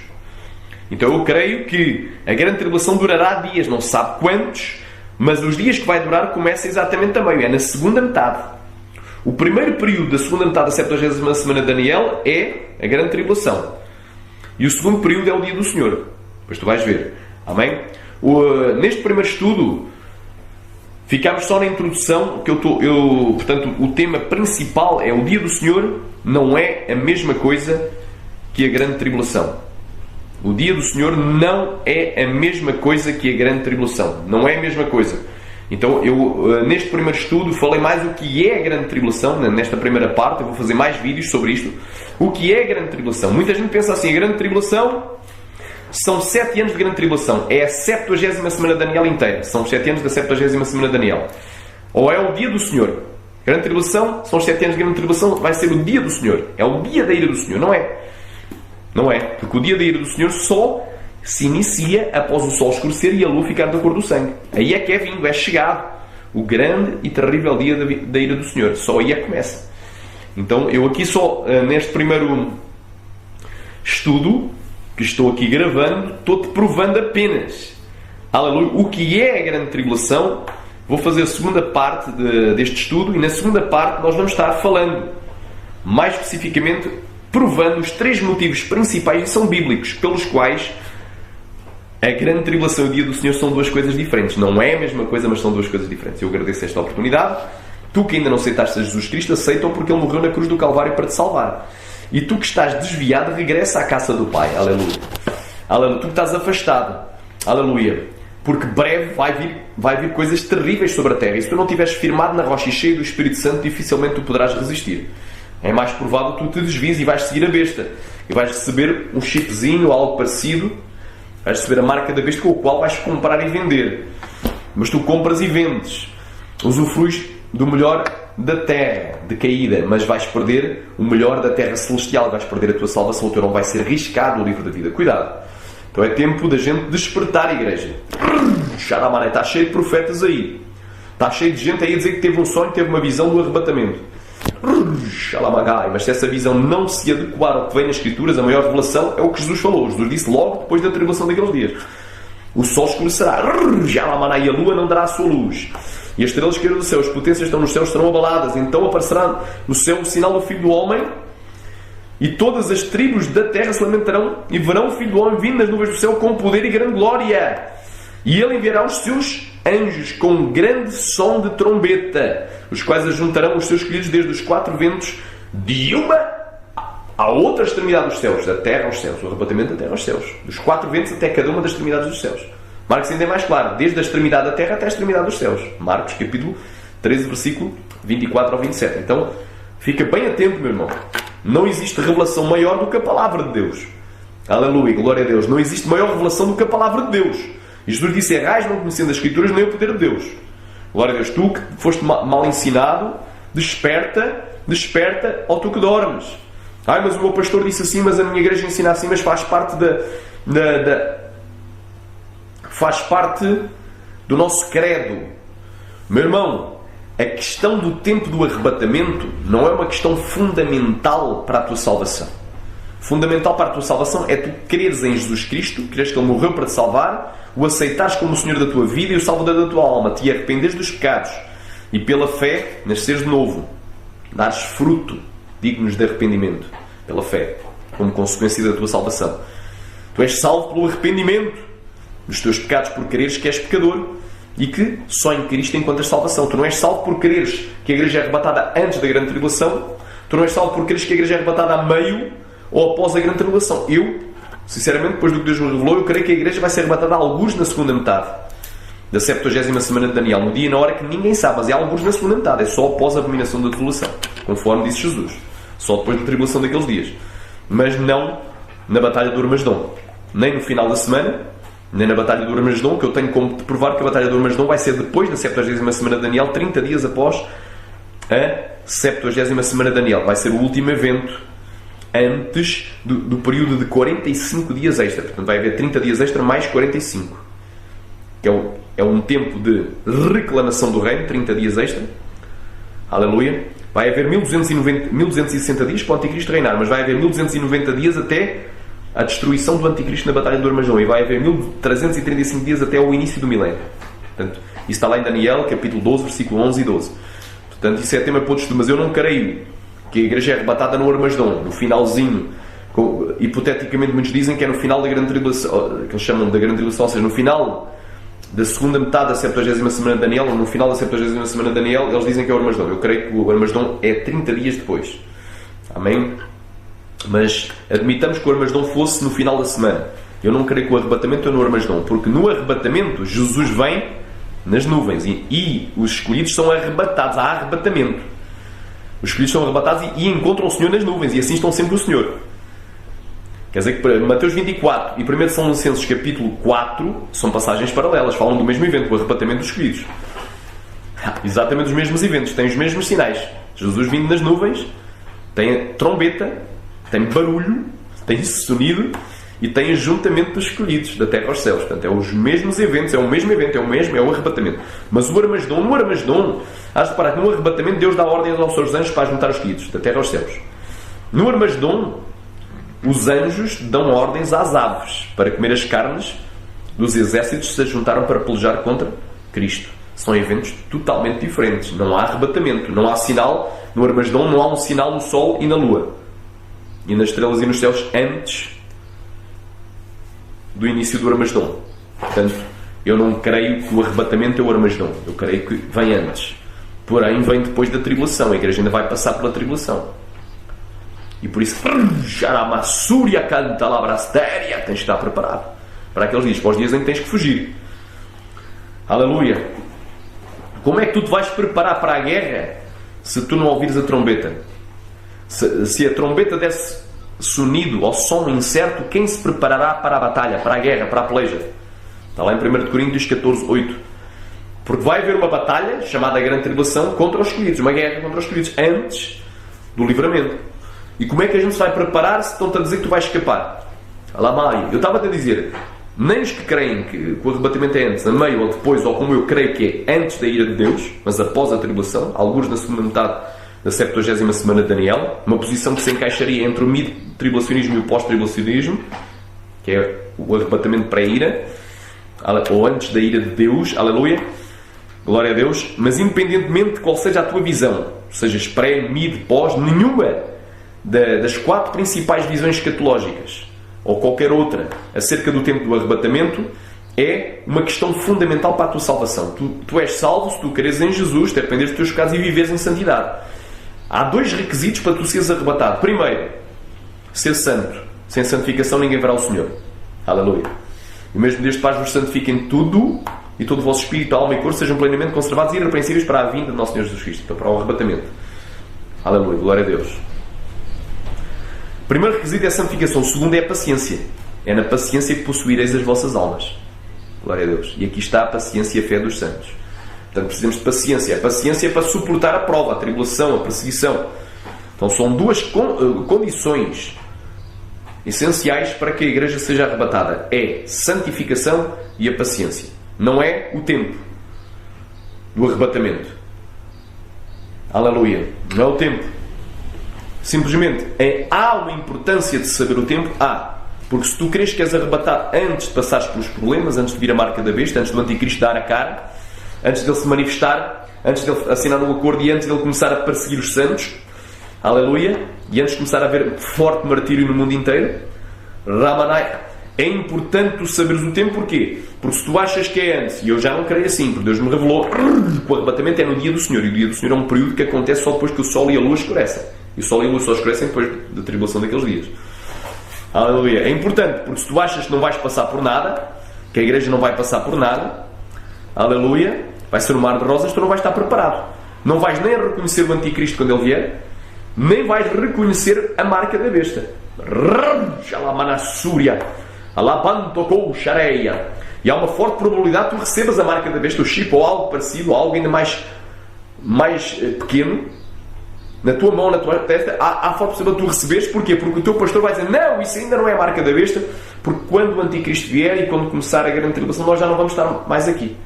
Então eu creio que a grande tribulação durará dias, não se sabe quantos, mas os dias que vai durar começa exatamente a meio, é na segunda metade. O primeiro período da segunda metade da 70ª semana de Daniel é a grande tribulação. E o segundo período é o dia do Senhor. Depois tu vais ver. Amém? Neste primeiro estudo, ficámos só na introdução, que portanto, o tema principal é o dia do Senhor, não é a mesma coisa que a grande tribulação. O dia do Senhor não é a mesma coisa que a grande tribulação. Não é a mesma coisa. Então, eu neste primeiro estudo falei mais o que é a grande tribulação. Nesta primeira parte, eu vou fazer mais vídeos sobre isto. O que é a grande tribulação? Muita gente pensa assim, a grande tribulação são 7 anos de grande tribulação. É a 70ª semana de Daniel inteira. São os 7 anos da 70ª semana de Daniel. Ou é o dia do Senhor. A grande tribulação, são os 7 anos de grande tribulação, vai ser o dia do Senhor. É o dia da ira do Senhor, não é? Não é? Porque o dia da ira do Senhor só se inicia após o sol escurecer e a lua ficar da cor do sangue. Aí é que é vindo, é chegado o grande e terrível dia da ira do Senhor. Só aí é que começa. Então, eu aqui só, neste primeiro estudo, que estou aqui gravando, estou-te provando apenas, aleluia, o que é a grande tribulação. Vou fazer a segunda parte deste estudo e na segunda parte nós vamos estar falando mais especificamente provando os 3 motivos principais, e são bíblicos, pelos quais a grande tribulação e o dia do Senhor são 2 coisas diferentes. Não é a mesma coisa, mas são 2 coisas diferentes. Eu agradeço esta oportunidade. Tu que ainda não aceitaste a Jesus Cristo, aceita-o porque Ele morreu na cruz do Calvário para te salvar. E tu que estás desviado, regressa à casa do Pai. Aleluia. Aleluia. Tu que estás afastado. Aleluia. Porque breve vai vir coisas terríveis sobre a terra. E se tu não estiveres firmado na rocha e cheio do Espírito Santo, dificilmente tu poderás resistir. É mais provável que tu te desvies e vais seguir a besta. E vais receber um chipzinho ou algo parecido. Vais receber a marca da besta com o qual vais comprar e vender. Mas tu compras e vendes. Usufruis do melhor da terra decaída, mas vais perder o melhor da terra celestial. Vais perder a tua salvação. O teu nome vai ser riscado no livro da vida. Cuidado. Então é tempo da gente despertar, igreja. Xaramana, está cheio de profetas aí. Está cheio de gente aí a dizer que teve um sonho, teve uma visão do arrebatamento. Mas se essa visão não se adequar ao que vem nas Escrituras, a maior revelação é o que Jesus falou. Jesus disse logo depois da tribulação daqueles dias: o sol escurecerá, e a lua não dará a sua luz, e as estrelas caíram do céu, as potências que estão nos céus serão abaladas. Então aparecerá no céu o sinal do Filho do Homem, e todas as tribos da terra se lamentarão e verão o Filho do Homem vindo nas nuvens do céu com poder e grande glória. E ele enviará os seus anjos com grande som de trombeta, os quais ajuntarão os seus escolhidos desde os 4 ventos, de uma à outra extremidade dos céus, da terra aos céus, o arrebatamento da terra aos céus, dos 4 ventos até cada uma das extremidades dos céus. Marcos ainda é mais claro, desde a extremidade da terra até a extremidade dos céus. Marcos capítulo 13, versículo 24 ao 27. Então, fica bem atento, meu irmão. Não existe revelação maior do que a palavra de Deus. Aleluia, glória a Deus. Não existe maior revelação do que a palavra de Deus. E Jesus disse: errais não conhecendo as Escrituras nem o poder de Deus. Glória a Deus. Tu que foste mal ensinado, desperta ao tu que dormes. Mas o meu pastor disse assim, mas a minha igreja ensina assim, mas faz parte faz parte do nosso credo. Meu irmão, a questão do tempo do arrebatamento não é uma questão fundamental para a tua salvação. Fundamental para a tua salvação é tu creres em Jesus Cristo, creres que Ele morreu para te salvar, o aceitares como o Senhor da tua vida e o Salvador da tua alma, te arrependeres dos pecados e pela fé nasceres de novo, dares fruto dignos de arrependimento pela fé, como consequência da tua salvação. Tu és salvo pelo arrependimento dos teus pecados, por creres que és pecador e que só em Cristo encontras salvação. Tu não és salvo por creres que a igreja é arrebatada antes da grande tribulação. Tu não és salvo por creres que a igreja é arrebatada a meio ou após a grande tribulação. Eu, sinceramente, depois do que Deus me revelou, eu creio que a igreja vai ser arrebatada a alguns na segunda metade da 70ª semana de Daniel, no dia e na hora que ninguém sabe, mas é alguns na segunda metade, é só após a abominação da tribulação, conforme disse Jesus, só depois da tribulação daqueles dias, mas não na batalha do Armagedom, nem no final da semana, nem na batalha do Armagedom, que eu tenho como te provar que a batalha do Armagedom vai ser depois da 70ª semana de Daniel, 30 dias após a 70ª semana de Daniel, vai ser o último evento antes do período de 45 dias extra. Portanto, vai haver 30 dias extra mais 45. Que é um tempo de reclamação do reino, 30 dias extra. Aleluia. Vai haver 1260 dias para o Anticristo reinar, mas vai haver 1290 dias até a destruição do Anticristo na Batalha do Armagedom. E vai haver 1335 dias até o início do milénio. Portanto, isso está lá em Daniel, capítulo 12, versículo 11 e 12. Portanto, isso é tema para outro estudo, mas eu não creio que a igreja é arrebatada no Armagedom, no finalzinho. Hipoteticamente muitos dizem que é no final da grande tribulação, que eles chamam da grande tribulação, ou seja, no final da segunda metade da 70ª semana de Daniel, ou no final da 70ª semana de Daniel, eles dizem que é o Armagedom. Eu creio que o Armagedom é 30 dias depois. Amém? Mas admitamos que o Armagedom fosse no final da semana. Eu não creio que o arrebatamento é no Armagedom, porque no arrebatamento Jesus vem nas nuvens e os escolhidos são arrebatados. Há arrebatamento. Os escolhidos são arrebatados e encontram o Senhor nas nuvens, e assim estão sempre o Senhor. Quer dizer que Mateus 24 e 1 Tessalonicenses capítulo 4 são passagens paralelas, falam do mesmo evento, o arrebatamento dos escolhidos. Exatamente os mesmos eventos, têm os mesmos sinais. Jesus vindo nas nuvens, tem trombeta, tem barulho, tem sonido e tem ajuntamento dos escolhidos da terra aos céus. Portanto, é os mesmos eventos, é o mesmo evento, é o arrebatamento. Mas no Armagedom, has de reparar que no arrebatamento Deus dá ordens aos seus anjos para juntar os escolhidos da terra aos céus. No Armagedom, os anjos dão ordens às aves para comer as carnes dos exércitos que se juntaram para pelejar contra Cristo. São eventos totalmente diferentes. Não há arrebatamento, não há sinal no Armagedom, não há um sinal no Sol e na Lua e nas estrelas e nos céus antes do início do Armagedom. Portanto, eu não creio que o arrebatamento é o Armagedom. Eu creio que vem antes. Porém, vem depois da tribulação. A igreja ainda vai passar pela tribulação. E por isso, Xaramassúria canta labrastéria, tens de estar preparado para aqueles dias, para os dias em que tens que fugir. Aleluia! Como é que tu te vais preparar para a guerra se tu não ouvires a trombeta? Se a trombeta desse sonido ou som incerto, quem se preparará para a batalha, para a guerra, para a peleja? Está lá em 1 Coríntios 14:8. Porque vai haver uma batalha, chamada Grande Tribulação, contra os escolhidos, uma guerra contra os escolhidos, antes do livramento. E como é que a gente se vai preparar se estão-te a dizer que tu vais escapar? Alamai, eu estava-te a dizer, nem os que creem que o arrebatamento é antes, a meio ou depois, ou como eu creio que é antes da ira de Deus, mas após a tribulação, alguns na segunda metade da 70ª semana de Daniel, uma posição que se encaixaria entre o mid-tribulacionismo e o pós-tribulacionismo, que é o arrebatamento pré-ira, ou antes da ira de Deus, aleluia, glória a Deus, mas independentemente de qual seja a tua visão, sejas pré, mid, pós, nenhuma das 4 principais visões escatológicas, ou qualquer outra, acerca do tempo do arrebatamento, é uma questão fundamental para a tua salvação. Tu és salvo se tu creres em Jesus, te arrependeres dos teus pecados e viveres em santidade. Há 2 requisitos para tu seres arrebatado. Primeiro, ser santo. Sem santificação ninguém verá o Senhor. Aleluia. E mesmo Deus Pai vos santifique em tudo, e todo o vosso espírito, alma e corpo sejam plenamente conservados e irrepreensíveis para a vinda do nosso Senhor Jesus Cristo, para o arrebatamento. Aleluia. Glória a Deus. O primeiro requisito é a santificação. O segundo é a paciência. É na paciência que possuireis as vossas almas. Glória a Deus. E aqui está a paciência e a fé dos santos. Portanto, precisamos de paciência. A paciência é para suportar a prova, a tribulação, a perseguição. Então, são 2 condições essenciais para que a igreja seja arrebatada. É santificação e a paciência. Não é o tempo do arrebatamento. Aleluia. Não é o tempo. Simplesmente há uma importância de saber o tempo. Porque se tu crees que és arrebatado antes de passares pelos problemas, antes de vir a marca da besta, antes do anticristo dar a cara, antes dele se manifestar, antes dele assinar um acordo e antes dele começar a perseguir os santos, aleluia, e antes de começar a haver forte martírio no mundo inteiro, Ramanai, é importante tu saberes o tempo. Porquê? Porque se tu achas que é antes, e eu já não creio assim, porque Deus me revelou que o arrebatamento é no dia do Senhor, e o dia do Senhor é um período que acontece só depois que o Sol e a Lua escurecem. E o Sol e a Lua só escurecem depois da tribulação daqueles dias. Aleluia. É importante, porque se tu achas que não vais passar por nada, que a igreja não vai passar por nada, aleluia, vai ser um mar de rosas, tu não vais estar preparado. Não vais nem reconhecer o anticristo quando ele vier, nem vais reconhecer a marca da besta. E há uma forte probabilidade que tu recebas a marca da besta, o chip ou algo parecido, ou algo ainda mais pequeno, na tua mão, na tua testa. Há forte possibilidade de tu receberes. Porquê? Porque o teu pastor vai dizer, não, isso ainda não é a marca da besta, porque quando o anticristo vier e quando começar a grande tribulação, nós já não vamos estar mais aqui.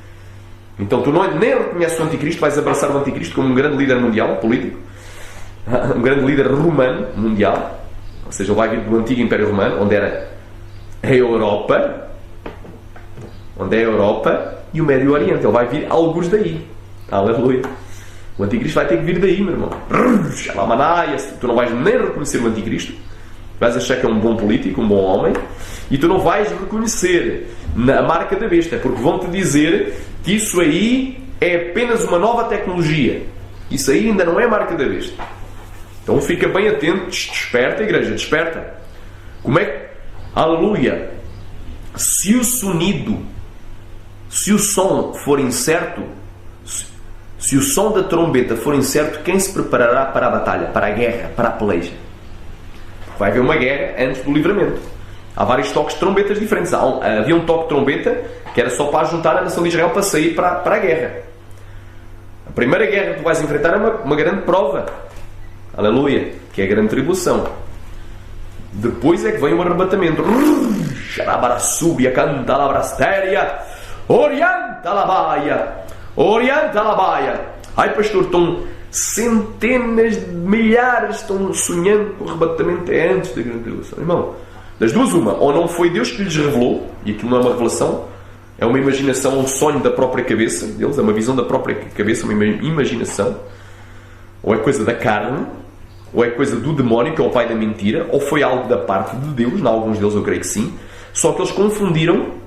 Então tu nem reconheces o anticristo, vais abraçar o anticristo como um grande líder mundial, político, um grande líder romano, mundial, ou seja, ele vai vir do antigo Império Romano, onde era a Europa, e o Médio Oriente. Ele vai vir alguns daí. Aleluia. O anticristo vai ter que vir daí, meu irmão. Tu não vais nem reconhecer o anticristo, vais achar que é um bom político, um bom homem, e tu não vais reconhecer a marca da besta, porque vão-te dizer que isso aí é apenas uma nova tecnologia. Isso aí ainda não é a marca da besta. Então fica bem atento, desperta, igreja, desperta. Como é que... Aleluia! Se o sonido, se o som for incerto, se o som da trombeta for incerto, quem se preparará para a batalha, para a guerra, para a peleja? Vai haver uma guerra antes do livramento. Há vários toques de trombetas diferentes. Havia um toque de trombeta que era só para juntar a nação de Israel para sair para a guerra. A primeira guerra que tu vais enfrentar é uma grande prova. Aleluia! Que é a grande tribulação. Depois é que vem o arrebatamento. Xarabarasúbia, canta labrastéria, orienta labaia, orienta labaia. Ai, pastor, estão centenas de milhares estão sonhando que o arrebatamento é antes da grande tribulação. Irmão, das duas uma, ou não foi Deus que lhes revelou, e aquilo não é uma revelação, É uma imaginação, um sonho da própria cabeça deles, é uma visão da própria cabeça, uma imaginação. Ou é coisa da carne, ou é coisa do demónio, que é o pai da mentira, ou foi algo da parte de Deus, em alguns deles eu creio que sim. Só que eles confundiram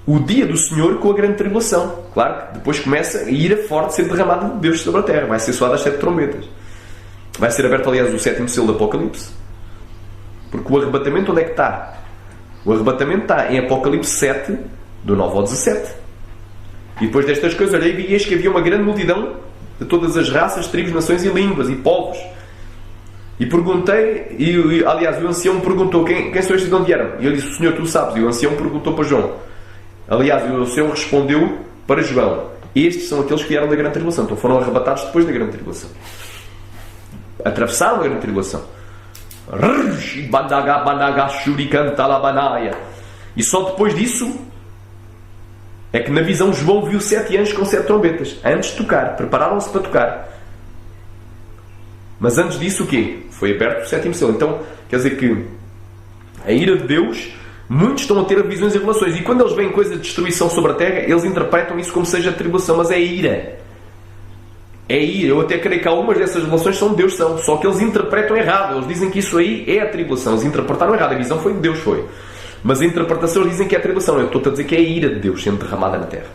o dia do Senhor com a grande tribulação. Claro que depois começa a ira forte ser derramada de Deus sobre a terra. Vai ser soada as 7 trombetas. Vai ser aberto, aliás, o 7º selo do Apocalipse. Porque o arrebatamento onde é que está? O arrebatamento está em Apocalipse 7, do 9 ao 17. E depois destas coisas, olhei e vi eis que havia uma grande multidão de todas as raças, tribos, nações e línguas e povos. E perguntei, e aliás, o ancião me perguntou quem são estes de onde eram? E ele disse, o Senhor, tu sabes. E o ancião perguntou para João. Aliás, o ancião respondeu para João. Estes são aqueles que vieram da grande tribulação. Então foram arrebatados depois da grande tribulação. Atravessaram a grande tribulação. E só depois disso é que na visão João viu 7 anjos com 7 trombetas. Antes de tocar. Prepararam-se para tocar. Mas antes disso o quê? Foi aberto o 7º selo. Então, quer dizer que a ira de Deus, muitos estão a ter visões e revelações. E quando eles veem coisa de destruição sobre a terra, eles interpretam isso como seja tribulação. Mas é ira. É ira. Eu até creio que algumas dessas revelações são de Deus, são. Só que eles interpretam errado. Eles dizem que isso aí é a tribulação. Eles interpretaram errado. A visão foi de Deus, foi. Mas a interpretação eles dizem que é a tribulação. Eu estou a dizer que é a ira de Deus sendo derramada na terra.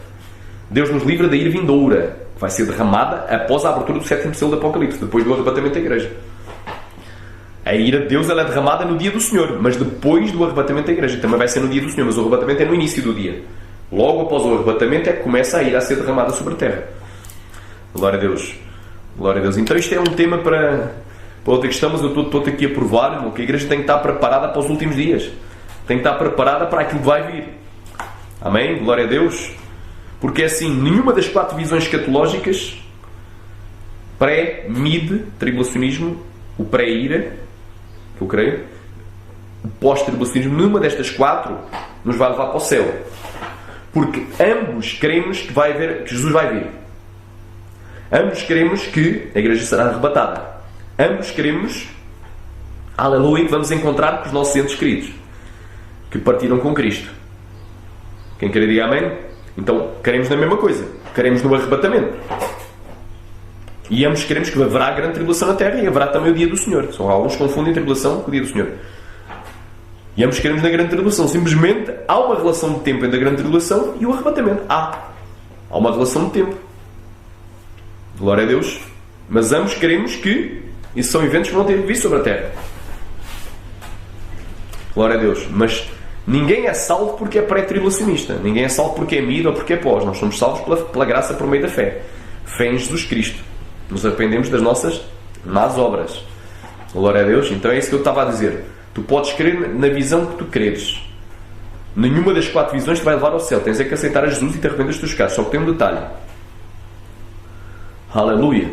Deus nos livra da ira vindoura, que vai ser derramada após a abertura do 7º selo do Apocalipse, depois do arrebatamento da igreja. A ira de Deus ela é derramada no dia do Senhor, mas depois do arrebatamento da igreja. Também vai ser no dia do Senhor, mas o arrebatamento é no início do dia. Logo após o arrebatamento é que começa a ira a ser derramada sobre a terra. Glória a Deus. Glória a Deus. Então isto é um tema para outra questão, mas eu estou aqui a provar que a igreja tem que estar preparada para os últimos dias. Tem que estar preparada para aquilo que vai vir. Amém? Glória a Deus. Porque assim, nenhuma das 4 visões escatológicas, pré-mid, tribulacionismo, o pré-ira, que eu creio, o pós-tribulacionismo, nenhuma destas 4 nos vai levar para o céu. Porque ambos queremos que Jesus vai vir. Ambos queremos que a igreja será arrebatada. Ambos queremos, aleluia, que vamos encontrar com os nossos entes queridos, que partiram com Cristo. Quem quer dizer amém? Então, queremos na mesma coisa. Queremos no arrebatamento. E ambos queremos que haverá grande tribulação na terra e haverá também o dia do Senhor. Só alguns confundem tribulação com o dia do Senhor. E ambos queremos na grande tribulação. Simplesmente há uma relação de tempo entre a grande tribulação e o arrebatamento. Há uma relação de tempo. Glória a Deus. Mas ambos queremos que isso são eventos que vão ter de vir sobre a terra. Glória a Deus. Mas ninguém é salvo porque é pré-tribulacionista. Ninguém é salvo porque é mid ou porque é pós. Nós somos salvos pela graça por meio da fé. Fé em Jesus Cristo. Nos arrependemos das nossas más obras. Glória a Deus. Então é isso que eu estava a dizer. Tu podes crer na visão que tu creres. Nenhuma das 4 visões te vai levar ao céu. Tens é que aceitar a Jesus e te arrepender dos teus pecados. Só que tem um detalhe. Aleluia.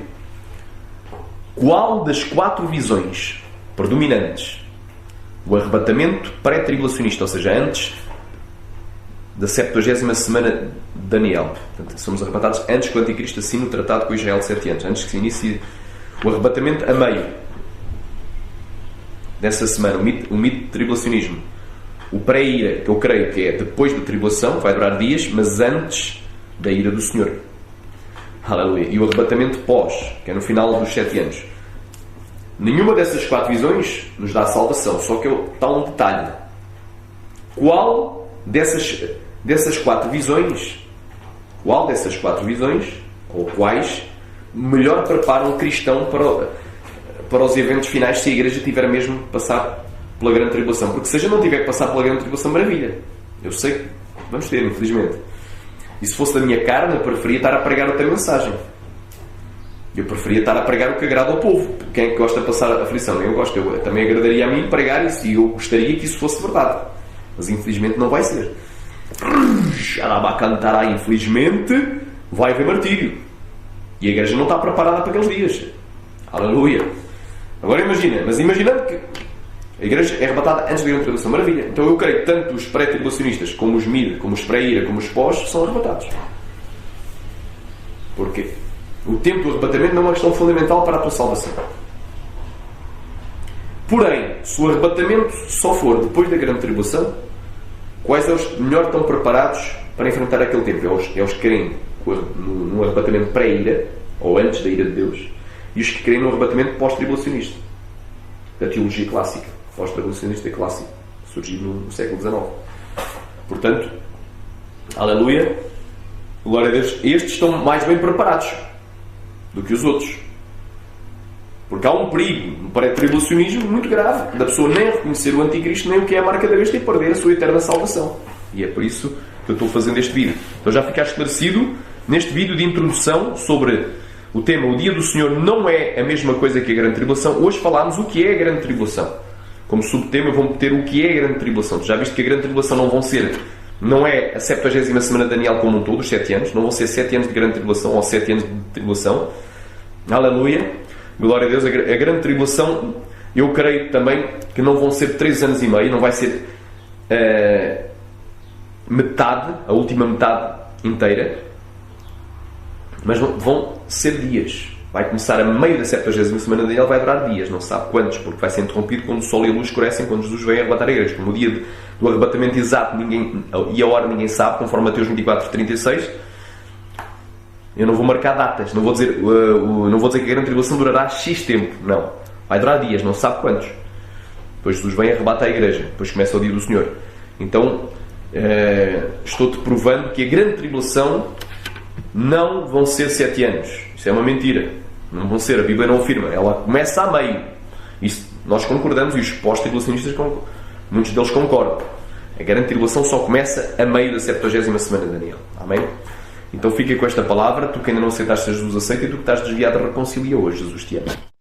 Qual das 4 visões predominantes, o arrebatamento pré-tribulacionista, ou seja, antes da 70ª semana de Daniel, portanto, somos arrebatados antes que o Anticristo assine o tratado com Israel de 7 anos, antes que se inicie o arrebatamento a meio dessa semana, o mito tribulacionismo, o pré-ira, que eu creio que é depois da tribulação, vai durar dias, mas antes da ira do Senhor. Aleluia. E o arrebatamento pós, que é no final dos 7 anos. Nenhuma dessas 4 visões nos dá salvação, só que está um detalhe. Qual dessas 4 visões, ou quais, melhor preparam o cristão para os eventos finais, se a igreja tiver mesmo que passar pela grande tribulação? Porque se a gente não tiver que passar pela grande tribulação, maravilha. Eu sei que vamos ter, infelizmente. E se fosse da minha carne, eu preferia estar a pregar outra mensagem. Eu preferia estar a pregar o que agrada ao povo. Quem é que gosta de passar a aflição? Eu gosto. Eu também agradaria a mim pregar isso. E eu gostaria que isso fosse verdade. Mas infelizmente não vai ser. Infelizmente vai haver martírio. E a igreja não está preparada para aqueles dias. Aleluia. Agora imagina. Mas imaginando que a igreja é arrebatada antes da grande tribulação. Maravilha. Então eu creio que tanto os pré-tribulacionistas, como os mid, como os pré-ira, como os pós, são arrebatados. Porquê? O tempo do arrebatamento não é uma questão fundamental para a tua salvação. Porém, se o arrebatamento só for depois da grande tribulação, Quais é os melhor estão preparados para enfrentar aquele tempo? É os que creem no arrebatamento pré-ira, ou antes da ira de Deus, e os que creem no arrebatamento pós-tribulacionista, da teologia clássica, pós-tribulacionista clássico, surgido no século XIX. Portanto, aleluia, glória a Deus, estes estão mais bem preparados do que os outros. Porque há um perigo no pré-tribulacionismo muito grave, da pessoa nem reconhecer o anticristo, nem o que é a marca da besta, e perder a sua eterna salvação. E é por isso que eu estou fazendo este vídeo. Então já fica esclarecido, neste vídeo de introdução sobre o tema O Dia do Senhor não é a mesma coisa que a Grande Tribulação. Hoje falámos o que é a Grande Tribulação. Como subtema vou meter o que é a Grande Tribulação. Tu já viste que a Grande Tribulação não é a 70ª semana de Daniel como um todo, os 7 anos. Não vão ser 7 anos de Grande Tribulação ou 7 anos de Tribulação. Aleluia. Glória a Deus. A Grande Tribulação, eu creio também que não vão ser 3 anos e meio. Não vai ser metade, a última metade inteira. Mas vão ser dias. Vai começar a meio da 70ª semana de Daniel, vai durar dias, não se sabe quantos, porque vai ser interrompido quando o sol e a luz escurecem, quando Jesus vem arrebatar a igreja. Como o dia do arrebatamento exato e a hora ninguém sabe, conforme Mateus 24:36, eu não vou marcar datas, não vou dizer que a grande tribulação durará X tempo, não. Vai durar dias, não se sabe quantos. Depois Jesus vem arrebatar a igreja, depois começa o dia do Senhor. Então, estou-te provando que a grande tribulação não vão ser 7 anos. Isso é uma mentira. Não vão ser. A Bíblia não afirma. Ela começa a meio. Isso nós concordamos e os pós-tribulacionistas, muitos deles concordam. A grande tribulação só começa a meio da 70ª semana de Daniel. Amém? Então fica com esta palavra. Tu que ainda não aceitaste, Jesus aceita, e tu que estás desviado, reconcilia hoje. Jesus te ama.